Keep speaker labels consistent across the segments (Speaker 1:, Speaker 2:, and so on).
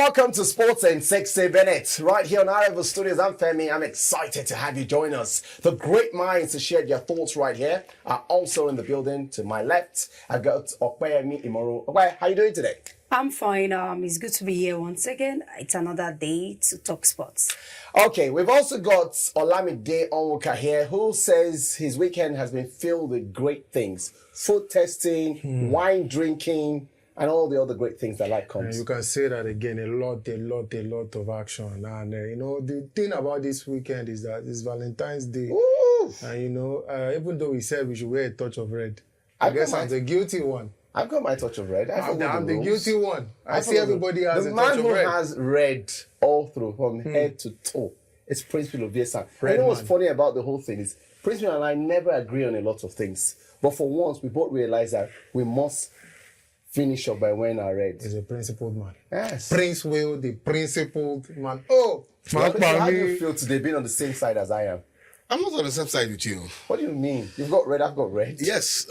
Speaker 1: Welcome to Sports in 60 Minutes. Right here on iRavelStudios, I'm Femi. I'm excited to have you join us. The great minds to share their thoughts right here are also in the building. To my left, I've got Opeyemi, imoru. Opey, how are you doing today?
Speaker 2: I'm fine. It's good to be here once again. It's another day to talk sports.
Speaker 1: Okay, we've also got Olamide Onwuka here, who says his weekend has been filled with great things. Food testing, wine drinking, and all the other great things that life comes.
Speaker 3: You can say that again, a lot of action. And, the thing about this weekend is that it's Valentine's Day.
Speaker 1: Ooh.
Speaker 3: And, even though we said we should wear a touch of red, I guess I'm the guilty one.
Speaker 1: I've got my touch of red.
Speaker 3: I'm the guilty one. I see everybody has a touch of red.
Speaker 1: The man who has red all through, from head to toe, is Princewill Oviesan. I know what's funny about the whole thing is Princewill and I never agree on a lot of things. But for once, we both realize that we must finish up by wearing our red.
Speaker 3: He's a principled man.
Speaker 1: Yes.
Speaker 3: Princewill, the principled man. Oh,
Speaker 1: how do you feel today being on the same side as I am?
Speaker 4: I'm not on the same side with you.
Speaker 1: What do you mean? You've got red, I've got red.
Speaker 4: Yes,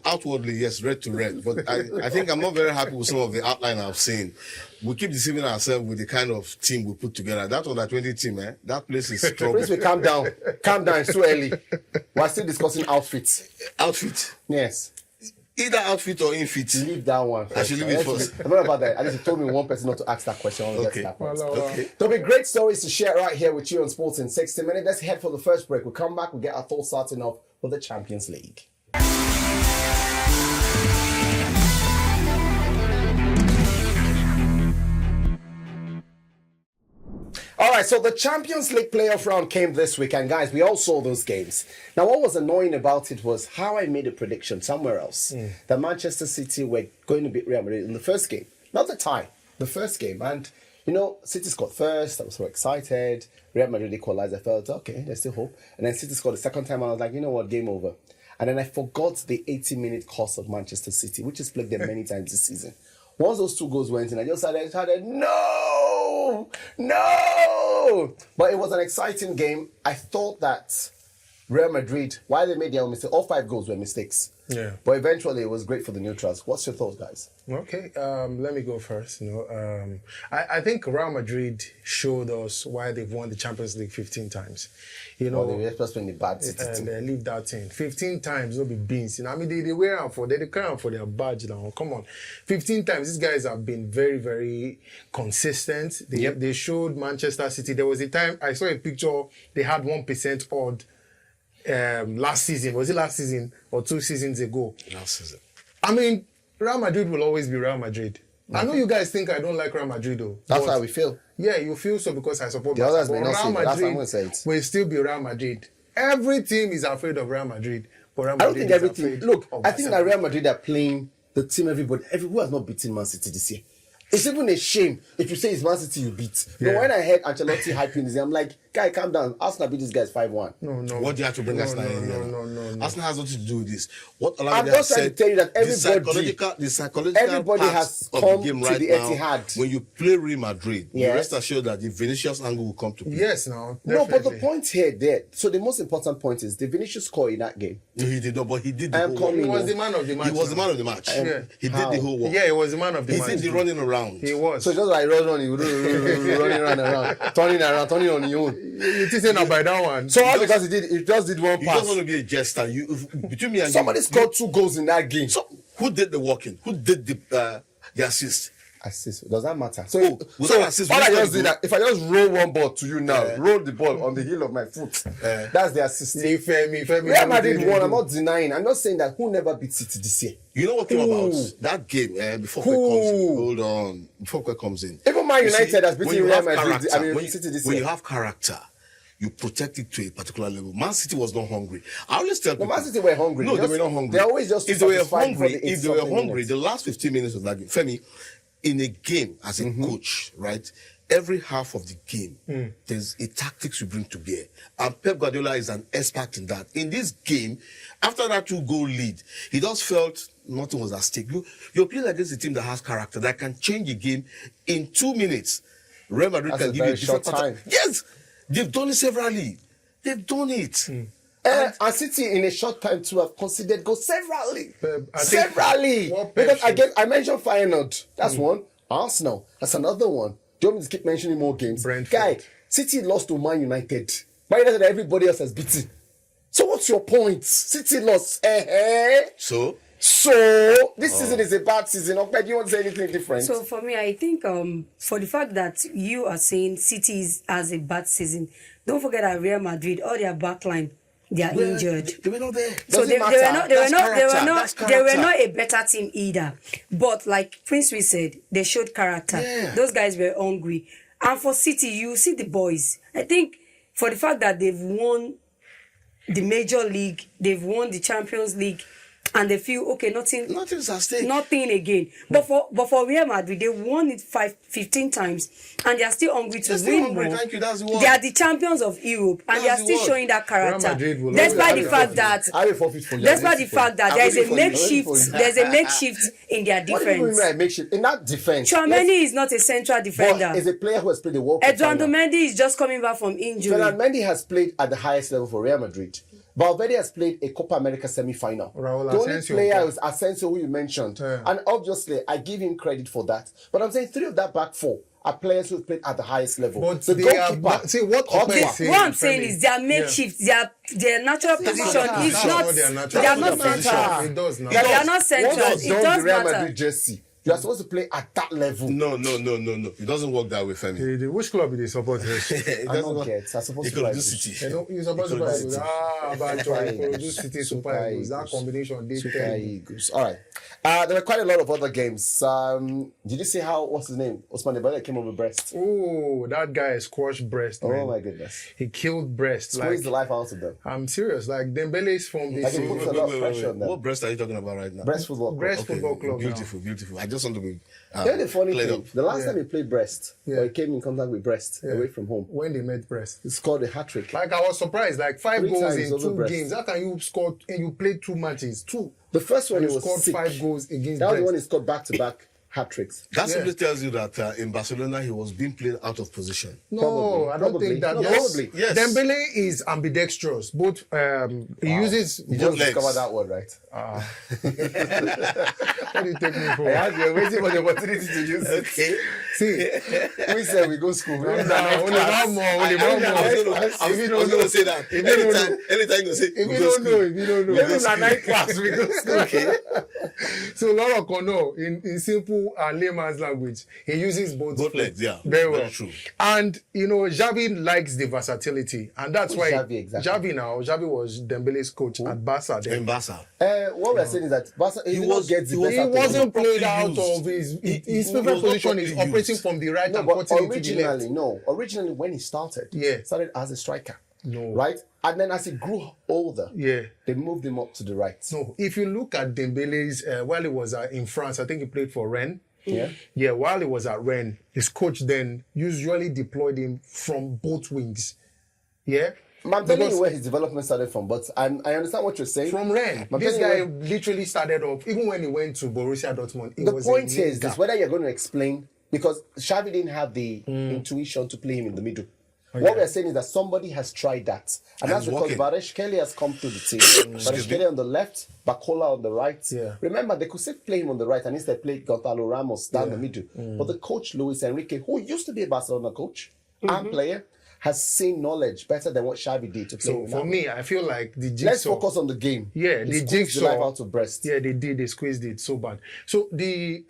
Speaker 4: outwardly, yes, red to red. But I think I'm not very happy with some of the outline I've seen. We keep deceiving ourselves with the kind of team we put together. That under 20 team, that place is strong.
Speaker 1: Please, calm down. Calm down, it's too early. We're still discussing outfits.
Speaker 4: Outfit?
Speaker 1: Yes.
Speaker 4: Either outfit or infit.
Speaker 1: Leave that one.
Speaker 4: I should leave it first.
Speaker 1: I'm not about that. At least you told me one person not to ask that question.
Speaker 4: Okay.
Speaker 1: Okay. There'll be great stories to share right here with you on Sports in 60 Minutes. Let's head for the first break. We'll come back. We'll get our thoughts starting off with the Champions League. All right, so the Champions League playoff round came this week, and guys, we all saw those games. Now, what was annoying about it was how I made a prediction somewhere else that Manchester City were going to beat Real Madrid in the first game, not the tie, the first game. And City scored first. I was so excited. Real Madrid equalized. I felt okay, there's still hope. And then City scored the second time. And I was like, you know what, game over. And then I forgot the 80-minute course of Manchester City, which has plagued them many times this season. Once those two goals went in, I just started, no! But it was an exciting game. I thought that Real Madrid, while they made their own mistake, all 5 goals were mistakes.
Speaker 3: Yeah.
Speaker 1: But eventually it was great for the neutrals. What's your thoughts, guys?
Speaker 3: Okay, let me go first. I think Real Madrid showed us why they've won the Champions League 15 times.
Speaker 1: They were just playing the bad City team.
Speaker 3: And they leave that in. 15 times, no be beans. I mean, they wear out they cry out for their badge now. Come on. 15 times, these guys have been very, very consistent. They showed Manchester City. There was a time, I saw a picture, they had 1% odd last season. Was it last season or 2 seasons ago?
Speaker 4: Last season.
Speaker 3: I mean, Real Madrid will always be Real Madrid. Okay. I know you guys think I don't like Real Madrid though.
Speaker 1: That's how we feel.
Speaker 3: Yeah, you feel so because I support
Speaker 1: the others.
Speaker 3: Real Madrid will still be Real Madrid. Every team is afraid of Real Madrid, but Real Madrid
Speaker 1: I don't think everything. Look, I think that Real Madrid are playing the team who has not beaten Man City this year. It's even a shame if you say it's Man City you beat. Yeah. But when I heard Ancelotti hyping this, I'm like, guy, calm down. Arsenal beat these guys 5-1.
Speaker 4: No. What do you have to bring Arsenal in here? No. Arsenal has nothing to do with this. What
Speaker 1: I'm just trying to tell you that
Speaker 4: the psychological
Speaker 1: everybody has come to the Etihad.
Speaker 4: When you play Real Madrid, you rest assured that the Vinicius angle will come to play.
Speaker 3: Yes, now.
Speaker 1: No, but the point here, so the most important point is the Vinicius scored in that game.
Speaker 4: No, he did not, but he did the whole work.
Speaker 3: He was the man of the match.
Speaker 4: He was the man of the match. He did the whole work.
Speaker 3: Yeah, he was the man of the match.
Speaker 4: He did the running around.
Speaker 3: He was.
Speaker 1: So just like running around, turning on your own.
Speaker 3: You think about that one.
Speaker 1: So all because he just did one pass.
Speaker 4: You just want to be a jester. Between me and
Speaker 1: somebody scored 2 goals in that game.
Speaker 4: So who did the walking? Who did the assist?
Speaker 1: Assist. Does that matter? So
Speaker 4: assist,
Speaker 1: all I just did that, if I just roll one ball to you now, roll the ball on the heel of my foot, that's the assist.
Speaker 3: Femi.
Speaker 1: Real Madrid won. I'm not denying. I'm not saying that who never beat City this year.
Speaker 4: You know what came about that game before Kwek comes in? Hold on. Before Kwek comes in.
Speaker 1: Even Man United has beaten Real Madrid. City this year.
Speaker 4: When you have character, you protect it to a particular level. Man City was not hungry. I always tell people.
Speaker 1: Man City were hungry.
Speaker 4: No, they were not hungry.
Speaker 1: They always just
Speaker 4: if they were hungry, the last 15 minutes of that game, Femi, in a game as a coach, right? Every half of the game, there's a tactics you bring to bear. And Pep Guardiola is an expert in that. In this game, after that 2-goal lead, he just felt nothing was at stake. You're playing against a team that has character, that can change a game in 2 minutes. Real Madrid can give you a different time. Yes! They've done it severally. They've done it.
Speaker 1: And City in a short time to have considered goals severally. Because I mentioned Feyenoord. That's one. Arsenal, that's another one. Do you want me to keep mentioning more games?
Speaker 3: Brentford.
Speaker 1: Guy, City lost to Man United. Man United, everybody else has beaten. So what's your point? City lost.
Speaker 4: So
Speaker 1: This season is a bad season. Okay, do you want to say anything different?
Speaker 2: So for me, I think for the fact that you are saying City has a bad season, don't forget that Real Madrid, all their backline, they are injured.
Speaker 4: They were not there.
Speaker 2: So they were not a better team either. But like Princewill said, they showed character.
Speaker 4: Yeah.
Speaker 2: Those guys were hungry. And for City, you see the boys. I think for the fact that they've won the major league, they've won the Champions League, and they feel okay,
Speaker 4: Nothing's at stake.
Speaker 2: nothing again. But for Real Madrid, they won it 15 times, and they are still hungry to win more.
Speaker 4: Thank you. That's the word.
Speaker 2: They are the champions of Europe, and they are
Speaker 4: That's the
Speaker 2: still
Speaker 4: word.
Speaker 2: showing that character.
Speaker 3: Real Madrid will
Speaker 2: Despite
Speaker 3: always
Speaker 2: the
Speaker 3: have
Speaker 2: fact
Speaker 3: it.
Speaker 2: that
Speaker 1: I will forfeit for you.
Speaker 2: despite the fact that there is a
Speaker 1: I'm waiting
Speaker 2: makeshift in their
Speaker 1: What do you mean
Speaker 2: defense.
Speaker 1: by makeshift? In that defense.
Speaker 2: Chouameni is not a central
Speaker 1: But
Speaker 2: defender.
Speaker 1: is a player who has played the World Cup
Speaker 2: Eduardo
Speaker 1: final.
Speaker 2: Mendy is just coming back from injury.
Speaker 1: Fernand Mendy has played at the highest level for Real Madrid. Valverde has played a Copa America semi-final.
Speaker 3: Raul
Speaker 1: The only
Speaker 3: Asensio.
Speaker 1: player is Asensio, who you mentioned.
Speaker 3: Yeah.
Speaker 1: And obviously, I give him credit for that. But I'm saying 3 of that back 4 are players who have played at the highest level.
Speaker 3: But
Speaker 1: the
Speaker 3: they
Speaker 1: goalkeeper,
Speaker 3: are see what
Speaker 1: Courtois.
Speaker 3: Ope is saying,
Speaker 2: What I'm saying
Speaker 3: Femi.
Speaker 2: is their makeshift, their natural position is
Speaker 3: That's
Speaker 2: not.
Speaker 3: their natural
Speaker 2: They are not
Speaker 3: position.
Speaker 2: central.
Speaker 3: It does now.
Speaker 2: They are not central.
Speaker 1: Once
Speaker 2: It
Speaker 1: you've done
Speaker 2: does
Speaker 1: the Real
Speaker 2: matter.
Speaker 1: Madrid jersey, you are supposed to play at that level.
Speaker 4: No. It doesn't work that way, Femi.
Speaker 3: Which club do they support?
Speaker 4: It
Speaker 1: I
Speaker 4: doesn't
Speaker 1: don't
Speaker 4: work.
Speaker 1: get. I'm supposed
Speaker 4: You
Speaker 1: to
Speaker 4: could
Speaker 1: play
Speaker 4: do City.
Speaker 3: You know, you're supposed to buy
Speaker 4: City.
Speaker 3: produce City Super Eagles. That combination, they
Speaker 1: Super
Speaker 3: tell you.
Speaker 1: Eagles. All right. There were quite a lot of other games. Did you see how, what's his name? Osman Dembele came over Brest.
Speaker 3: Oh, that guy squashed Brest, man.
Speaker 1: Oh my goodness.
Speaker 3: He killed Brest.
Speaker 1: Squeezed the life out of them.
Speaker 3: I'm serious. Like Dembele is from
Speaker 1: Like,
Speaker 3: this
Speaker 1: he puts a lot of pressure on them.
Speaker 4: What Brest are you talking about right now?
Speaker 1: Brest Football Club.
Speaker 3: Brest Football Club.
Speaker 4: Beautiful. I just want to be
Speaker 1: You know the funny
Speaker 4: played
Speaker 1: thing?
Speaker 4: up.
Speaker 1: The last time he played Brest,
Speaker 3: Yeah.
Speaker 1: or he came in contact with Brest away from home,
Speaker 3: when they met Brest.
Speaker 1: he scored a hat-trick.
Speaker 3: Like I was surprised, like 5
Speaker 1: 3
Speaker 3: goals
Speaker 1: times
Speaker 3: in
Speaker 1: over
Speaker 3: 2
Speaker 1: Brest.
Speaker 3: games. How can you score and you played 2 matches? 2.
Speaker 1: The first one,
Speaker 3: And
Speaker 1: he
Speaker 3: he
Speaker 1: was
Speaker 3: scored
Speaker 1: sick.
Speaker 3: 5 goals against
Speaker 1: That was the
Speaker 3: Brest.
Speaker 1: one he scored back-to-back hat-tricks.
Speaker 4: That
Speaker 3: Yeah.
Speaker 4: simply tells you that in Barcelona he was being played out of position.
Speaker 3: No,
Speaker 1: Probably.
Speaker 3: I don't
Speaker 1: Probably.
Speaker 3: think that.
Speaker 1: No,
Speaker 3: Yes.
Speaker 1: probably.
Speaker 4: Yes.
Speaker 3: Dembele is ambidextrous. Both he uses.
Speaker 1: You
Speaker 3: both
Speaker 1: just
Speaker 4: legs.
Speaker 1: discovered that word, right?
Speaker 3: What do you take me for?
Speaker 1: You're waiting for the opportunity to use it.
Speaker 4: Okay.
Speaker 3: See,
Speaker 1: We said we go school.
Speaker 3: only one more.
Speaker 4: I was going to say that.
Speaker 3: If you don't know.
Speaker 4: Anytime you say,
Speaker 3: If you don't know, if you don't know.
Speaker 1: Maybe it's a night class. We go school.
Speaker 4: okay.
Speaker 3: So Laura Kono, in simple and layman's language, he uses both
Speaker 4: Both legs, yeah.
Speaker 3: Very well.
Speaker 4: Very true.
Speaker 3: And you know, Xavi likes the versatility, and that's
Speaker 1: Who's
Speaker 3: why
Speaker 1: Xavi exactly?
Speaker 3: Xavi was Dembele's coach at Barca. Then.
Speaker 4: In Barca.
Speaker 1: What we're saying is that Barca, he
Speaker 3: He wasn't played out of his
Speaker 4: He
Speaker 3: favorite
Speaker 4: was not
Speaker 3: position is
Speaker 4: properly
Speaker 3: operating
Speaker 4: used.
Speaker 3: from the right
Speaker 1: No,
Speaker 3: and
Speaker 1: but
Speaker 3: cutting into the left.
Speaker 1: originally when he started,
Speaker 3: Yeah.
Speaker 1: started as a striker.
Speaker 3: No.
Speaker 1: Right? And then as he grew older,
Speaker 3: Yeah.
Speaker 1: they moved him up to the right.
Speaker 3: No, if you look at Dembele's, while he was in France, I think he played for Rennes.
Speaker 1: Yeah.
Speaker 3: Yeah, while he was at Rennes, his coach then usually deployed him from both wings. Yeah?
Speaker 1: I'm telling
Speaker 3: Because
Speaker 1: you where his development started from, but I understand what you're saying.
Speaker 3: from Rennes,
Speaker 1: I'm
Speaker 3: this
Speaker 1: telling
Speaker 3: guy
Speaker 1: you
Speaker 3: literally started off, even when he went to Borussia Dortmund, he
Speaker 1: the
Speaker 3: was
Speaker 1: point
Speaker 3: a
Speaker 1: here is
Speaker 3: nigger.
Speaker 1: this, whether you're going to explain, because Xavi didn't have the intuition to play him in the middle. What we're saying is that somebody has tried that. And that's because
Speaker 4: working.
Speaker 1: Kelly has come through the team. Kelly on the left, Bacola on the right.
Speaker 3: Yeah.
Speaker 1: Remember, they could still play him on the right and instead play Gonzalo Ramos down the middle. But the coach, Luis Enrique, who used to be a Barcelona coach and player, has seen knowledge better than what Xavi did to play
Speaker 3: So
Speaker 1: him
Speaker 3: for
Speaker 1: now.
Speaker 3: me, I feel like the jigsaw.
Speaker 1: Let's focus on the game.
Speaker 3: Yeah,
Speaker 1: He
Speaker 3: the
Speaker 1: squeezed
Speaker 3: jigsaw.
Speaker 1: the life out of Brest.
Speaker 3: Yeah, they did. They squeezed it so bad. So the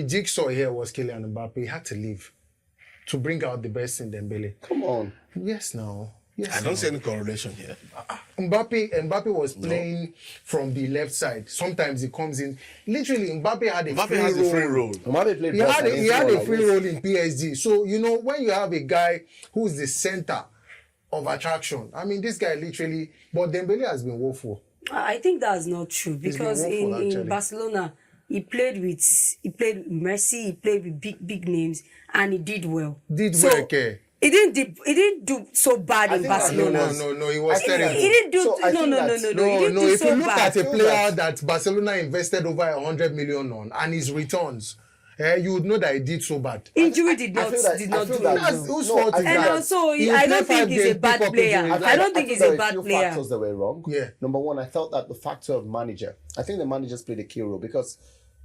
Speaker 3: jigsaw here was Kylian Mbappe. He had to leave to bring out the best in Dembele.
Speaker 1: Come on.
Speaker 3: Yes, now. Yes,
Speaker 4: I don't see any correlation here.
Speaker 3: Mbappe was playing from the left side. Sometimes he comes in. Literally, Mbappe had a
Speaker 4: Mbappe
Speaker 3: free
Speaker 4: has
Speaker 3: role.
Speaker 4: a free role.
Speaker 1: Mbappe played
Speaker 3: He
Speaker 1: Brest
Speaker 3: had,
Speaker 1: and
Speaker 3: he
Speaker 1: he
Speaker 3: had
Speaker 1: scored
Speaker 3: a
Speaker 1: like
Speaker 3: free
Speaker 1: this.
Speaker 3: role in PSG. So, you know, when you have a guy who's the center of attraction, I mean, this guy literally, but Dembele has been woeful.
Speaker 2: I think that's not true because
Speaker 3: been woeful,
Speaker 2: in
Speaker 3: actually.
Speaker 2: Barcelona he played with Messi, he played with big names, and he did well. He didn't do so bad in
Speaker 1: think that
Speaker 2: Barcelona.
Speaker 3: No, he was terrible.
Speaker 2: He didn't do
Speaker 1: So I
Speaker 2: no.
Speaker 1: think
Speaker 2: He
Speaker 1: that-
Speaker 2: didn't do
Speaker 3: If
Speaker 2: so
Speaker 3: you look
Speaker 2: bad.
Speaker 3: at a
Speaker 1: feel
Speaker 3: player that Barcelona invested over 100 million on and his returns, you would know that he did so bad.
Speaker 2: Injury did
Speaker 1: I
Speaker 2: not
Speaker 1: feel that-
Speaker 2: do
Speaker 1: I
Speaker 2: well.
Speaker 1: feel that-
Speaker 3: That's whose
Speaker 1: No,
Speaker 3: fault
Speaker 1: I
Speaker 3: is
Speaker 1: think
Speaker 2: And
Speaker 3: that?
Speaker 2: also,
Speaker 3: He
Speaker 2: I
Speaker 3: will
Speaker 2: don't
Speaker 3: play
Speaker 2: think
Speaker 3: 5
Speaker 2: he's a
Speaker 3: games,
Speaker 2: bad
Speaker 3: pick up
Speaker 2: player.
Speaker 3: injuries.
Speaker 2: I don't think
Speaker 1: think
Speaker 2: he's
Speaker 1: there
Speaker 2: a
Speaker 1: were
Speaker 2: bad
Speaker 1: few
Speaker 2: player.
Speaker 1: factors that were wrong.
Speaker 3: Yeah.
Speaker 1: Number one, I felt that the factor of manager. I think the managers played a key role because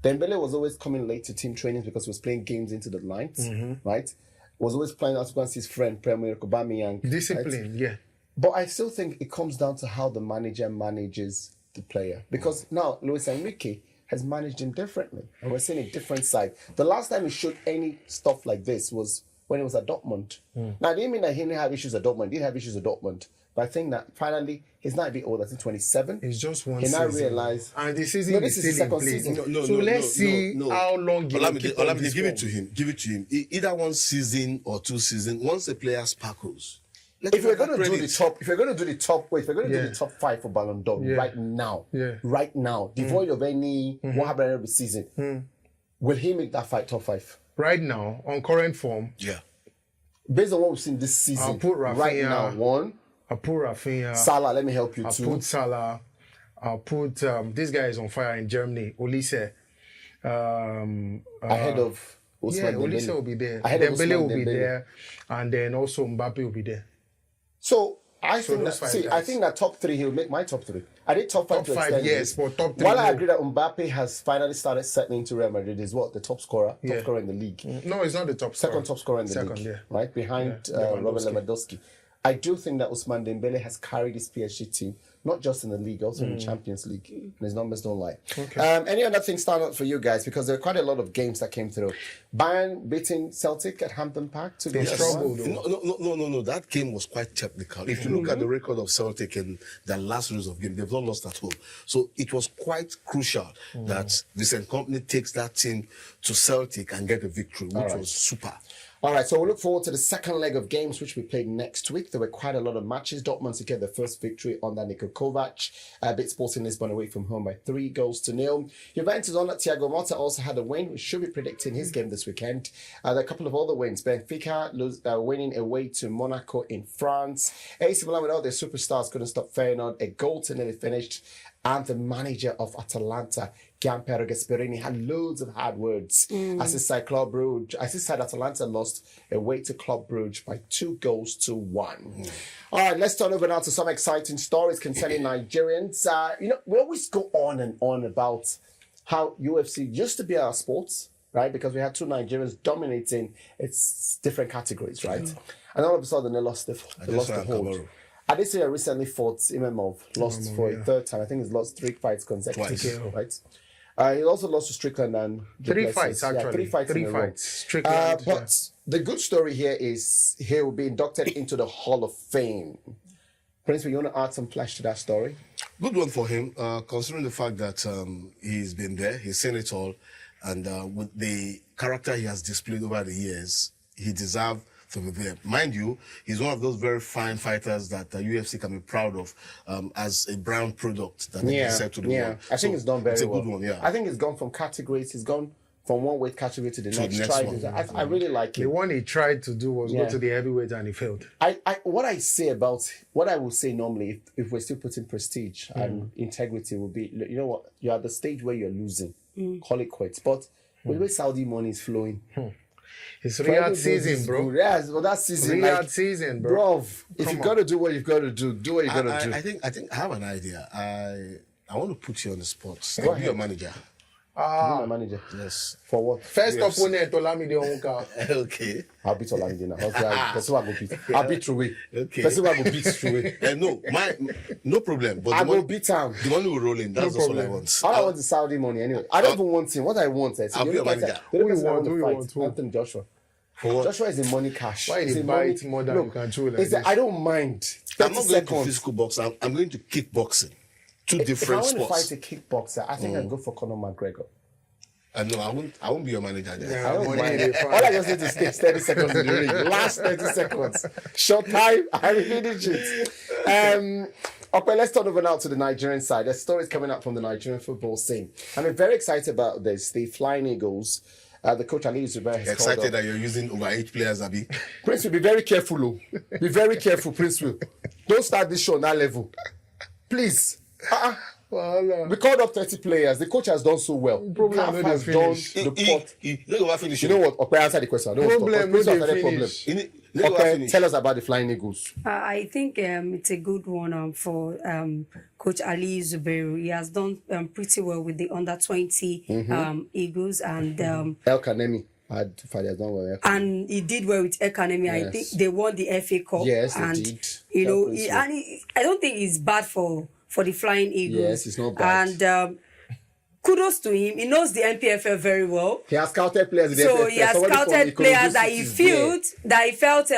Speaker 1: Dembele was always coming late to team trainings because he was playing games into the lines, right? Was always playing out against his friend, Premier Aubameyang.
Speaker 3: Discipline,
Speaker 1: right?
Speaker 3: yeah.
Speaker 1: But I still think it comes down to how the manager manages the player. Because now Luis Enrique has managed him differently. And we're seeing a different side. The last time he showed any stuff like this was when he was at Dortmund. Now, I didn't mean that he didn't have issues at Dortmund. He did have issues at Dortmund. But I think that finally, he's not a bit older, I think 27.
Speaker 3: It's just one
Speaker 1: season. He now
Speaker 3: season.
Speaker 1: realized...
Speaker 3: And the season is still in place. Let's see how long he will keep on this
Speaker 4: give it
Speaker 3: form.
Speaker 4: to him. Give it to him. Either one season or 2 seasons. Once a player sparkles,
Speaker 1: if you're going to do the top, if you're going to do the top 5 for Ballon d'Or right now, devoid of any what happened every season, will he make that fight top 5?
Speaker 3: Right now, on current form,
Speaker 4: yeah.
Speaker 1: Based on what we've seen this season,
Speaker 3: I'll put Rafinha,
Speaker 1: right now,
Speaker 3: I'll put Rafinha.
Speaker 1: Salah, let me help you
Speaker 3: I'll
Speaker 1: too.
Speaker 3: put Salah. I'll put this guy is on fire in Germany, Olise.
Speaker 1: Ahead of Ousmane Dembele.
Speaker 3: Olise will be there.
Speaker 1: Ahead of
Speaker 3: Dembele will
Speaker 1: Ousmane
Speaker 3: be
Speaker 1: Dembele.
Speaker 3: there, and then also Mbappe will be there.
Speaker 1: So I think
Speaker 3: those
Speaker 1: that,
Speaker 3: 5
Speaker 1: see,
Speaker 3: guys.
Speaker 1: I think that top 3 he'll make my top 3. I did top 5
Speaker 3: Top
Speaker 1: to
Speaker 3: 5,
Speaker 1: extend
Speaker 3: yes,
Speaker 1: it.
Speaker 3: but top 3.
Speaker 1: While I
Speaker 3: no.
Speaker 1: agree that Mbappe has finally started settling into Real Madrid, is what the top scorer in the league.
Speaker 3: No, it's not the top scorer.
Speaker 1: Second top scorer in the league,
Speaker 3: yeah.
Speaker 1: right behind Robert Lewandowski. I do think that Ousmane Dembele has carried this PSG team, not just in the league, also in the Champions League. And his numbers don't lie.
Speaker 3: Okay.
Speaker 1: Any other things stand out for you guys? Because there are quite a lot of games that came through. Bayern beating Celtic at Hampden Park.
Speaker 3: They struggled.
Speaker 4: No. That game was quite technical. If you look at the record of Celtic in their last series of games, they've not lost at home. So it was quite crucial that Vincent Kompany takes that team to Celtic and get a victory, which was super.
Speaker 1: All right, so we'll look forward to the second leg of games, which we played next week. There were quite a lot of matches. Dortmund secured their first victory under Niko Kovac. Beat Sporting Lisbon away from home by 3-0. Juventus under Thiago Motta also had a win. We should be predicting his game this weekend. There are a couple of other wins. Benfica winning away to Monaco in France. AC Milan, with all their superstars, couldn't stop Feyenoord. A goal to nearly finished. And the manager of Atalanta, Gianpiero Gasperini, had loads of hard words. As his side Atalanta lost away to Club Brugge by 2-1. All right, let's turn over now to some exciting stories concerning Nigerians. We always go on and on about how UFC used to be our sports, right? Because we had 2 Nigerians dominating its different categories, right? And all of a sudden they lost the hold. Adesanya recently fought Imamov, lost for a 3rd time. I think he's lost 3 fights consecutively, right? He also lost to Strickland and
Speaker 3: 3 fights, actually.
Speaker 1: Yeah, 3 fights.
Speaker 3: 3 fights. Strickland.
Speaker 1: But the good story here is he will be inducted into the Hall of Fame. Prince, you want to add some flesh to that story?
Speaker 4: Good one for him, considering the fact that he's been there, he's seen it all, and with the character he has displayed over the years, he deserves to be there. Mind you, he's one of those very fine fighters that the UFC can be proud of as a brand product that they can sell to the world.
Speaker 1: I think it's done very well.
Speaker 4: It's a good one, yeah.
Speaker 1: I think it's gone from categories. He's gone from one weight category to the next. I really like it.
Speaker 3: The one he tried to do was go to the heavyweight and he failed.
Speaker 1: What I will say normally, if we're still putting prestige and integrity, will be, you know what, you're at the stage where you're losing. Call it quits. But with the way Saudi money is flowing,
Speaker 3: it's Riyadh season, bro.
Speaker 1: Yes, well, that season.
Speaker 3: Riyadh season, bro.
Speaker 1: If you've got to do what you've got to do, do what you've got to do.
Speaker 4: I think I have an idea. I want to put you on the spot. I'll be your manager.
Speaker 1: Be my manager.
Speaker 4: Yes.
Speaker 1: For what?
Speaker 3: First opponent, Olamide Onwuka.
Speaker 4: Okay.
Speaker 1: I'll beat Olamide now. That's what I go beat. I'll beat through.
Speaker 4: Okay.
Speaker 1: That's what I go beat through.
Speaker 4: No problem. But
Speaker 1: I go beat him.
Speaker 4: The money will roll in. That's all I want.
Speaker 1: All I want is Saudi money anyway. I don't even want him. What I want is
Speaker 4: I'll be your manager.
Speaker 1: Who you want? Anthony Joshua.
Speaker 4: For what?
Speaker 1: Joshua is in money cash.
Speaker 3: Why you buy it more than you can chew like this?
Speaker 1: I don't mind.
Speaker 4: I'm not going to physical boxing. I'm going to kickboxing. Two different sports.
Speaker 1: If I want to fight a kickboxer, I think I'd go for Conor McGregor.
Speaker 4: No, I won't be your manager there.
Speaker 1: I don't mind. All I just need to stay 30 seconds in the ring. Last 30 seconds. Short time, I finish it. Okay, let's turn over now to the Nigerian side. There's stories coming up from the Nigerian football scene. I'm very excited about this. The Flying Eagles, the coach Ali Zubair has
Speaker 4: excited that you're using overage players, Abi.
Speaker 1: Princewill, be very careful, oh. Be very careful, Princewill. Don't start this show on that level. Please.
Speaker 3: Wahala.
Speaker 1: We called up 30 players. The coach has done so well.
Speaker 3: Problem
Speaker 1: CAF
Speaker 3: no dey
Speaker 1: has done
Speaker 3: finish.
Speaker 1: the pot.
Speaker 4: Look over finish.
Speaker 1: You know what? Okay, answer the question. I don't
Speaker 3: Problem
Speaker 1: want
Speaker 3: no
Speaker 1: to talk.
Speaker 3: dey
Speaker 1: Problem.
Speaker 3: finish.
Speaker 1: Okay, tell us about the Flying Eagles.
Speaker 2: I think it's a good one for Coach Ali Zubairu. He has done pretty well with the under-20 Eagles, and
Speaker 1: El Kanemi had done well.
Speaker 2: and he did well with Academy. I
Speaker 1: Yes.
Speaker 2: think they won the FA Cup.
Speaker 1: Yes, they
Speaker 2: and
Speaker 1: did.
Speaker 2: you know,
Speaker 1: That was
Speaker 2: I don't think it's bad for the Flying Eagles.
Speaker 1: Yes, it's not bad.
Speaker 2: And kudos to him. He knows the NPFL very well.
Speaker 1: He has scouted players. In the
Speaker 2: So
Speaker 1: FFL.
Speaker 2: he has
Speaker 1: Somebody from
Speaker 2: scouted players
Speaker 1: Ikorodu
Speaker 2: that
Speaker 1: City
Speaker 2: he felt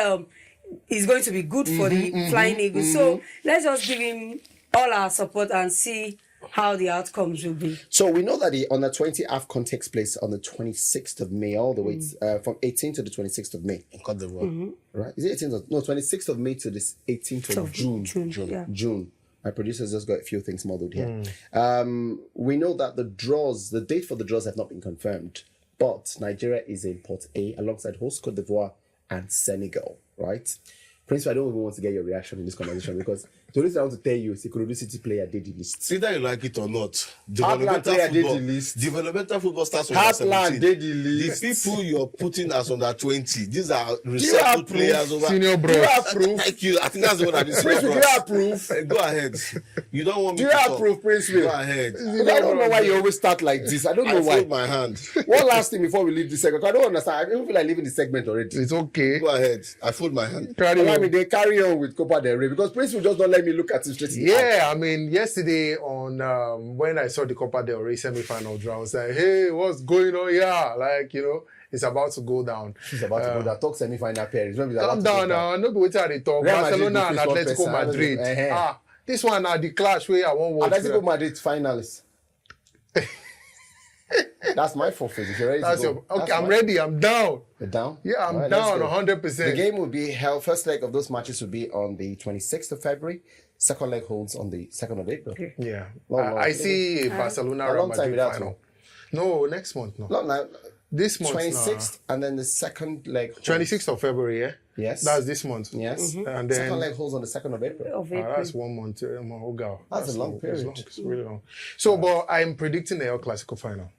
Speaker 2: is going to be good for the Flying Eagles. So let's just give him all our support and see how the outcomes will be.
Speaker 1: So we know that the under-20 AFCON takes place on the 26th of May, all the way from 18th to the 26th of May.
Speaker 4: In Côte d'Ivoire.
Speaker 1: Right? Is it 18th? No, 26th of May to the 18th of June.
Speaker 2: Yeah.
Speaker 1: June. My producers just got a few things modeled here. We know that the date for the draws have not been confirmed, but Nigeria is in Pot A alongside host Côte d'Ivoire and Senegal, right? Prince, I don't even want to get your reaction in this conversation because the only thing I want to tell you is the Ikorodu City player did the list.
Speaker 4: Either you like it or not,
Speaker 1: Heartland player did the list.
Speaker 4: developmental football starts with
Speaker 1: Heartland did the list.
Speaker 4: The people you're putting as under 20, these are
Speaker 1: have
Speaker 4: recycled
Speaker 1: proof?
Speaker 4: players over.
Speaker 3: Senior
Speaker 1: Do
Speaker 3: bros.
Speaker 1: you have proof?
Speaker 4: Thank you. I think that's the one I've been saying.
Speaker 1: Prince, do you have proof?
Speaker 4: Go ahead. You don't want me
Speaker 1: Do
Speaker 4: to
Speaker 1: you have
Speaker 4: talk.
Speaker 1: proof, Prince?
Speaker 4: Go ahead.
Speaker 1: I don't know why you always start like this. I don't know
Speaker 4: I
Speaker 1: why.
Speaker 4: fold my hand.
Speaker 1: One last thing before we leave this segment. I don't understand. I don't feel like leaving the segment already.
Speaker 3: It's okay.
Speaker 4: Go ahead. I fold my hand.
Speaker 3: Carry on.
Speaker 1: They carry on with Copa del Rey because Prince will just don't let me look at it straight in the eye.
Speaker 3: Yeah, I mean, yesterday on when I saw the Copa del Rey semi-final draw, I was like, hey, what's going on here? Like, you know, it's about to go down.
Speaker 1: She's about to go down. Talk semi-final pairs.
Speaker 3: Calm down now. No be wetin I dey talk.
Speaker 1: Real Madrid
Speaker 3: Barcelona and
Speaker 1: go face one
Speaker 3: Atletico
Speaker 1: person.
Speaker 3: Madrid.
Speaker 1: Uh-huh.
Speaker 3: This one na the clash where I wan watch.
Speaker 1: Atletico Madrid finalists. That's my forfeit. If you're ready
Speaker 3: That's
Speaker 1: to
Speaker 3: your,
Speaker 1: go.
Speaker 3: okay,
Speaker 1: That's
Speaker 3: I'm
Speaker 1: my-
Speaker 3: ready. I'm down.
Speaker 1: You're down?
Speaker 3: Yeah, I'm
Speaker 1: All right,
Speaker 3: down
Speaker 1: let's go.
Speaker 3: 100%.
Speaker 1: The game will be held. First leg of those matches will be on the 26th of February. Second leg holds on the 2nd of April.
Speaker 3: Yeah.
Speaker 1: Long,
Speaker 3: I see a Barcelona
Speaker 1: a
Speaker 3: Real
Speaker 1: long time
Speaker 3: Madrid
Speaker 1: without
Speaker 3: final. No, next month. No.
Speaker 1: Not now.
Speaker 3: This month.
Speaker 1: 26th, and then the second leg. holds-
Speaker 3: 26th of February, yeah?
Speaker 1: Yes.
Speaker 3: That's this month.
Speaker 1: Yes.
Speaker 3: And
Speaker 1: Second
Speaker 3: then
Speaker 1: leg holds on the 2nd of April.
Speaker 2: Of April.
Speaker 3: that's 1 month. Oh, God.
Speaker 1: That's a long
Speaker 3: It's
Speaker 1: period.
Speaker 3: long. It's really long. So, but I'm predicting the El Clasico final.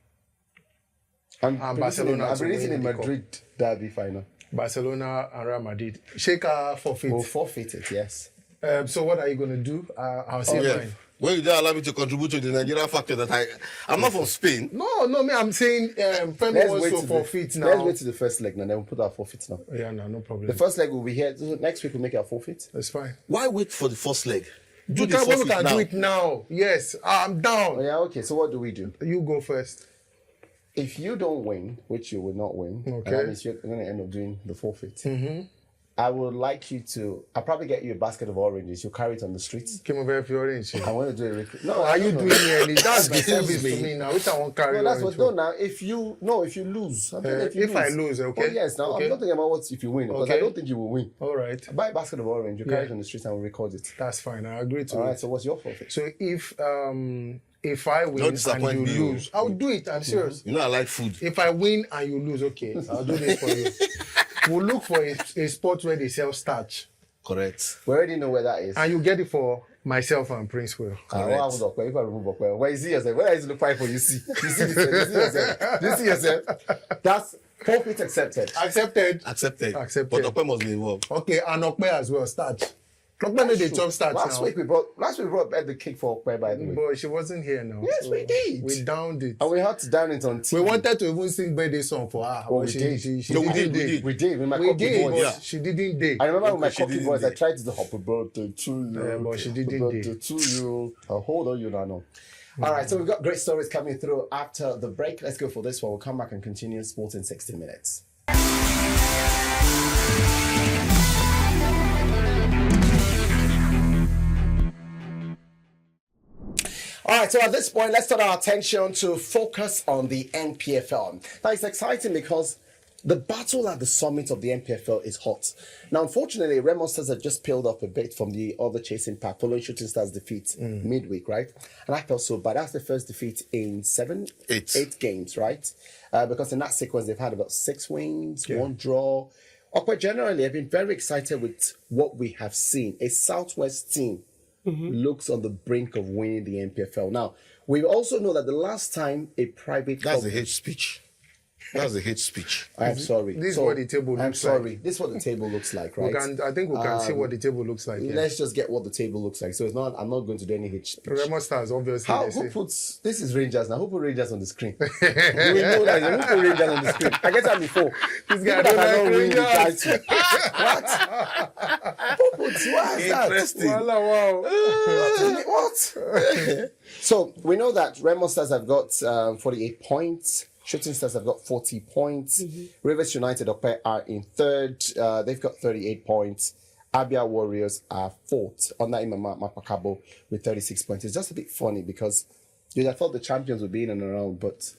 Speaker 1: I'm
Speaker 3: Barcelona
Speaker 1: I'm
Speaker 3: to
Speaker 1: predicting
Speaker 3: win
Speaker 1: in
Speaker 3: the cup.
Speaker 1: Madrid derby final.
Speaker 3: Barcelona and Real Madrid. Shaker forfeit.
Speaker 1: We'll forfeit it, yes.
Speaker 3: So what are you going to do? I'll say
Speaker 4: Yeah.
Speaker 3: mine.
Speaker 4: When you don't allow me to contribute to the Nigerian factor that I'm not from Spain.
Speaker 3: No, me. I'm saying Femi
Speaker 1: Let's
Speaker 3: wants
Speaker 1: wait,
Speaker 3: to
Speaker 1: to
Speaker 3: forfeit
Speaker 1: the,
Speaker 3: now.
Speaker 1: let's wait to the first leg now, then we'll put our forfeits now.
Speaker 3: Yeah, no problem.
Speaker 1: The first leg will be here. So next week we'll make our forfeit.
Speaker 3: That's fine.
Speaker 4: Why wait for the first leg? Do
Speaker 3: You
Speaker 4: the
Speaker 3: can, we
Speaker 4: forfeit
Speaker 3: can
Speaker 4: now.
Speaker 3: do it now. Yes, I'm down.
Speaker 1: Oh, yeah, okay. So what do we do?
Speaker 3: You go first.
Speaker 1: If you don't win, which you will not win, and
Speaker 3: Okay.
Speaker 1: that means you're going to end up doing the forfeit. I would like you to. I'll probably get you a basket of oranges. You'll carry it on the streets.
Speaker 3: Came over for orange.
Speaker 1: I want to do it. No,
Speaker 3: Are you doing any? That's the
Speaker 4: Excuse
Speaker 3: service
Speaker 4: me.
Speaker 3: to me now. Which I won't carry
Speaker 1: No, that's
Speaker 3: orange
Speaker 1: what.
Speaker 3: for.
Speaker 1: No, now if you lose, I'm saying
Speaker 3: if I lose, okay.
Speaker 1: Oh yes, now
Speaker 3: Okay.
Speaker 1: I'm not thinking about what if you win because I
Speaker 3: Okay.
Speaker 1: don't think you will win.
Speaker 3: All right,
Speaker 1: Buy a basket of orange. You carry
Speaker 3: Yeah.
Speaker 1: it on the streets and we'll record it.
Speaker 3: that's fine. I agree to
Speaker 1: All
Speaker 3: it.
Speaker 1: right. So what's your forfeit?
Speaker 3: So if I win and
Speaker 4: disappoint
Speaker 3: you
Speaker 4: me,
Speaker 3: lose, I'll do it. I'm serious.
Speaker 4: You know I like food.
Speaker 3: If I win and you lose, okay, I'll do this for you. We'll look for a spot where they sell starch,
Speaker 4: Correct.
Speaker 1: We already know where that is.
Speaker 3: and you get it for myself and Princewill.
Speaker 1: If I remove Okwe, where is he yourself? Where is the pipe for you see? You see yourself? You see yourself? That's forfeit accepted.
Speaker 3: Accepted.
Speaker 4: Accepted.
Speaker 3: Accepted.
Speaker 4: But Okwe must be involved.
Speaker 3: Okay, and Okpe as well, starch. Okpe no dey chop starch
Speaker 1: Last
Speaker 3: now.
Speaker 1: week we brought the cake for Okwe, by the way.
Speaker 3: But she wasn't here now.
Speaker 1: Yes, we did.
Speaker 3: We downed it.
Speaker 1: And we had to down it on TV.
Speaker 3: We wanted to even sing birthday song for her.
Speaker 1: Oh,
Speaker 3: but
Speaker 1: we
Speaker 3: she,
Speaker 1: did.
Speaker 3: She
Speaker 4: No, we
Speaker 3: didn't
Speaker 4: did, we
Speaker 3: day.
Speaker 4: did.
Speaker 1: We did with my
Speaker 3: We
Speaker 1: cocky
Speaker 3: did,
Speaker 1: voice.
Speaker 3: but
Speaker 4: Yeah.
Speaker 3: she didn't day.
Speaker 1: I remember with my
Speaker 4: She
Speaker 1: cocky
Speaker 4: didn't
Speaker 1: voice, I
Speaker 4: do.
Speaker 1: tried to do happy birthday to you.
Speaker 3: Yeah, but she didn't
Speaker 1: Happy
Speaker 3: do.
Speaker 1: birthday to you. Hold on, you know. All right, so we've got great stories coming through after the break. Let's go for this one. We'll come back and continue sports in 60 minutes. All right, so at this point, let's turn our attention to focus on the NPFL. Now, it's exciting because the battle at the summit of the NPFL is hot. Now, unfortunately, Red Monsters have just peeled off a bit from the other chasing pack following Shooting Stars' defeat midweek, right? And I felt so bad. That's the first defeat in eight games, right? Because in that sequence, they've had about 6 wins, 1 draw. But generally, I've been very excited with what we have seen. A Southwest team looks on the brink of winning the NPFL. Now, we also know that the last time a private
Speaker 4: That's
Speaker 1: club...
Speaker 4: a hate speech. That's a hate speech.
Speaker 1: I'm sorry.
Speaker 3: This is what the table looks like.
Speaker 1: I'm sorry. This is what the table looks like, right?
Speaker 3: I think we can see what the table looks like. Yeah.
Speaker 1: Let's just get what the table looks like. So it's not. I'm not going to do any hate speech.
Speaker 3: Remo Stars, obviously.
Speaker 1: Who puts... This is Rangers now. Who put Rangers on the screen? We know that. Who put Rangers on the screen? I get that before.
Speaker 3: This guy
Speaker 1: People
Speaker 3: don't
Speaker 1: that
Speaker 3: like
Speaker 1: cannot win the
Speaker 3: Rangers.
Speaker 1: title. What? Who puts... Why is that?
Speaker 4: Interesting.
Speaker 3: Wow.
Speaker 1: What? So we know that Remo Stars have got 48 points. Shooting Stars have got 40 points. Rivers United are in third. They've got 38 points. Abia Warriors are fourth. Under Imama Mapakabo with 36 points. It's just a bit funny because you'd have thought the champions would be in and around, but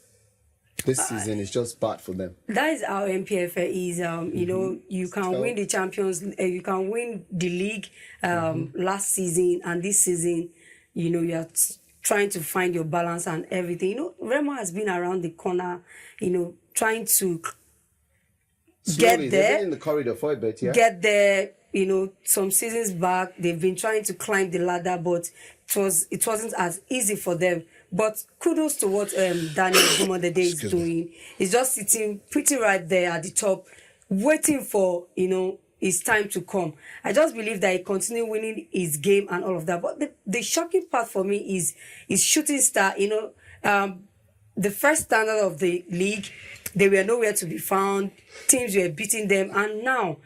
Speaker 1: this season is just bad for them.
Speaker 2: That is how MPFL is. You know, you can win the champions, you can win the league last season, and this season, you know, you're trying to find your balance and everything. You know, Remo has been around the corner, you know, trying to get
Speaker 1: Slowly,
Speaker 2: there.
Speaker 1: They've been in the corridor for a bit, yeah?
Speaker 2: Get there. You know, some seasons back, they've been trying to climb the ladder, but it wasn't as easy for them. But kudos to what Daniel Gumodede is doing. He's just sitting pretty right there at the top, waiting for, you know, his time to come. I just believe that he continue winning his game and all of that. But the shocking part for me is Shooting Star. You know, the first standard of the league, they were nowhere to be found. Teams were beating them, and now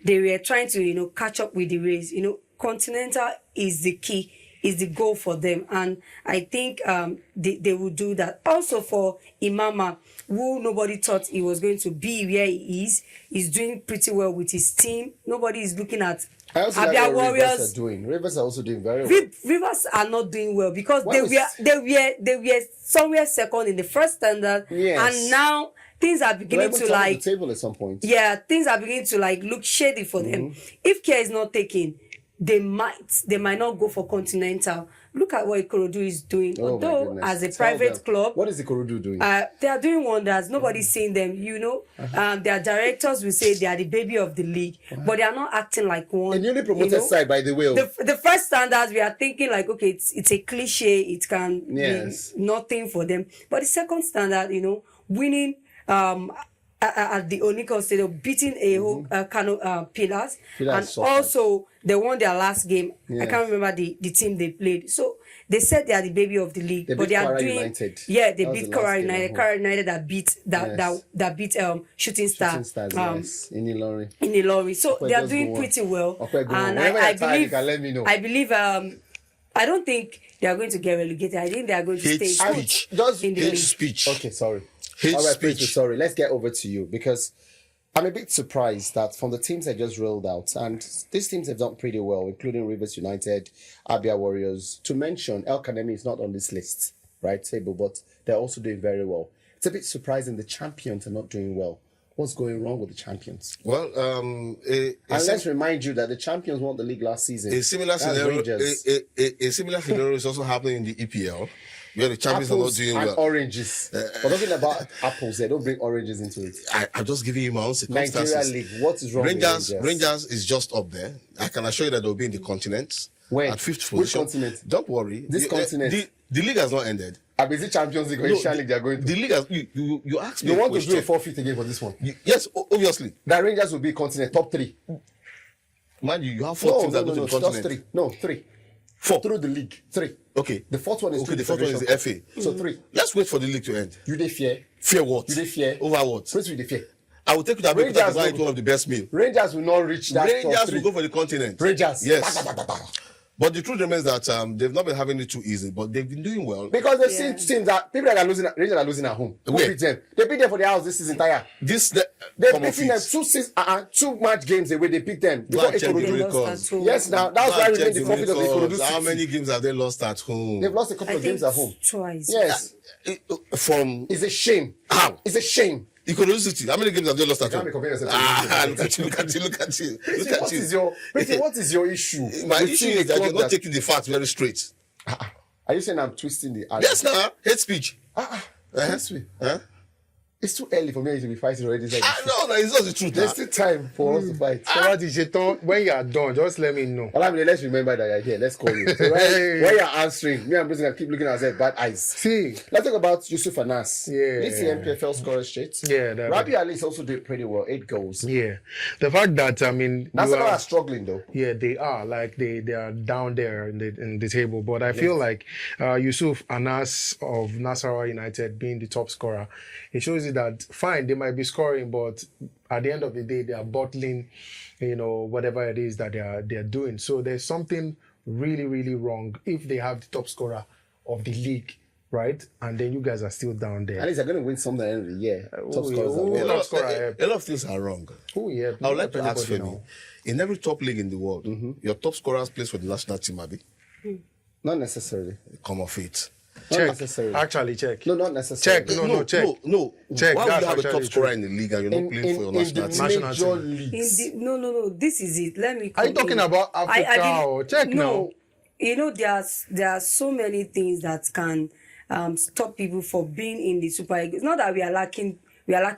Speaker 2: they were trying to, you know, catch up with the race. You know, Continental is the key, is the goal for them. And I think they will do that. Also for Imama, who nobody thought he was going to be where he is, he's doing pretty well with his team. Nobody is looking at Abia Warriors.
Speaker 1: Rivers are doing. Rivers are also doing very well.
Speaker 2: Rivers are not doing well because they were somewhere second in the first standard.
Speaker 1: Yes.
Speaker 2: And now things are beginning to like...
Speaker 1: the table at some point.
Speaker 2: Yeah, things are beginning to like look shady for them. If care is not taken, they might not go for Continental. Look at what Ikorodu is doing.
Speaker 1: Oh,
Speaker 2: although as a private club,
Speaker 1: what is Ikorodu doing?
Speaker 2: they are doing wonders. Nobody's seeing them, you know. Their directors will say they are the baby of the league, but they are not acting like one.
Speaker 1: A newly promoted side, by the way.
Speaker 2: The first standards, we are thinking like, okay, it's a cliche. It can be nothing for them. But the second standard, you know, winning at the Onikon Stadium, beating a Pillars, and also they won their last game. I can't remember the team they played. So they said they are the baby of the league, but they are doing
Speaker 1: United.
Speaker 2: Yeah, they beat Kora United. Kora United that beat Shooting Star.
Speaker 1: In Ilori.
Speaker 2: In Ilori. So they are doing pretty well. And I believe I don't think they are going to get relegated. I think they are going to stay in the league.
Speaker 4: Speech.
Speaker 1: Okay, sorry.
Speaker 4: Hate
Speaker 1: all right,
Speaker 4: speech.
Speaker 1: Sorry. Let's get over to you because I'm a bit surprised that from the teams I just rolled out, and these teams have done pretty well, including Rivers United, Abia Warriors. To mention, El Kanemi is not on this list, right, table, but they're also doing very well. It's a bit surprising the champions are not doing well. What's going wrong with the champions?
Speaker 4: Well,
Speaker 1: and let's remind you that the champions won the league last season.
Speaker 4: A similar scenario is also happening in the EPL. Where the champions are not doing well.
Speaker 1: Oranges. We're talking about apples. They don't bring oranges into it.
Speaker 4: I'm just giving you my own circumstances.
Speaker 1: Nigeria League. What is wrong with Rangers?
Speaker 4: Rangers is just up there. I can assure you that they'll be in the continent.
Speaker 1: When?
Speaker 4: At fifth position.
Speaker 1: Which continent?
Speaker 4: Don't worry.
Speaker 1: This continent.
Speaker 4: The league has not ended.
Speaker 1: I mean, the Champions League or Asian League they are going to.
Speaker 4: The league has. You asked me.
Speaker 1: You want to do a forfeit again for this one?
Speaker 4: Yes, obviously.
Speaker 1: The Rangers will be continent top 3.
Speaker 4: Man, you have 4 teams that go to the continent.
Speaker 1: Just 3. No, 3.
Speaker 4: 4
Speaker 1: through the league. 3.
Speaker 4: Okay.
Speaker 1: The fourth one is
Speaker 4: the fourth one is the FA.
Speaker 1: So 3.
Speaker 4: Let's wait for the league to end.
Speaker 1: You dey fear?
Speaker 4: Fear what?
Speaker 1: You dey fear?
Speaker 4: Over what?
Speaker 1: Prince will dey fear.
Speaker 4: I will take you that because that is one of the best meal.
Speaker 1: Rangers will not reach that.
Speaker 4: Rangers will go for the continent.
Speaker 1: Rangers.
Speaker 4: Yes. But the truth remains that they've not been having it too easy, but they've been doing well.
Speaker 1: Because they've seen teams that people that are losing, Rangers are losing at home. Who beat them? They beat them for their house this season entire. They've beaten them 2 match games away. They beat them. Yes, now that's why we made the profit of the Ikorodu.
Speaker 4: How many games have they lost at home?
Speaker 1: They've lost a couple of games at home.
Speaker 2: Twice.
Speaker 1: Yes.
Speaker 4: It's
Speaker 1: a shame.
Speaker 4: How?
Speaker 1: It's a shame.
Speaker 4: Ikorodu City. How many games have they lost at home?
Speaker 1: Look at you. What is your issue?
Speaker 4: My issue is that you're not taking the facts very straight.
Speaker 1: Are you saying I'm twisting the argument?
Speaker 4: Yes, now. Hate speech.
Speaker 1: Is It's too early for me to be fighting already. Like,
Speaker 4: No, it's not the truth.
Speaker 1: there's still time for us to fight.
Speaker 3: So what is it? When you are done, just let me know.
Speaker 1: Olamide, let's remember that you're here. Let's call you. So when you're answering, me and Bruce keep looking at us with bad eyes.
Speaker 3: See.
Speaker 1: Let's talk about Yusuf Anas.
Speaker 3: Yeah.
Speaker 1: This is the MPFL scorer straight.
Speaker 3: Yeah.
Speaker 1: Rabi Ali also did pretty well, 8 goals.
Speaker 3: Yeah. The fact that, I mean...
Speaker 1: Nassau are struggling though.
Speaker 3: Yeah, they are. Like, they are down there in the table. But I feel like Yusuf Anas of Nasarawa United being the top scorer, it shows you that, fine, they might be scoring, but at the end of the day, they are bottling, whatever it is that they are doing. So there's something really, really wrong if they have the top scorer of the league, right? And then you guys are still down there.
Speaker 1: At least they're going to win something at the end of the year. Top scorers
Speaker 4: A lot of things are wrong.
Speaker 3: Oh, yeah.
Speaker 4: I would like to ask Femi, in every top league in the world, your top scorers plays for the national team, Abi?
Speaker 1: Not necessarily.
Speaker 4: Come off it.
Speaker 1: Not
Speaker 3: Check.
Speaker 1: necessarily.
Speaker 3: Actually, check.
Speaker 1: No, not necessarily.
Speaker 3: Check. No, check.
Speaker 4: No.
Speaker 3: Check.
Speaker 4: Why would you
Speaker 3: That's
Speaker 4: have a top
Speaker 3: actually
Speaker 4: scorer
Speaker 3: true.
Speaker 4: in the league and you're not playing for your
Speaker 1: In
Speaker 4: national
Speaker 1: the
Speaker 4: team?
Speaker 3: National
Speaker 1: major
Speaker 3: team.
Speaker 1: leagues.
Speaker 2: No, this is it. Let me.
Speaker 3: Are you talking about Africa or check now?
Speaker 2: There are so many things that can stop people from being in the Super Eagles. It's not that we are lacking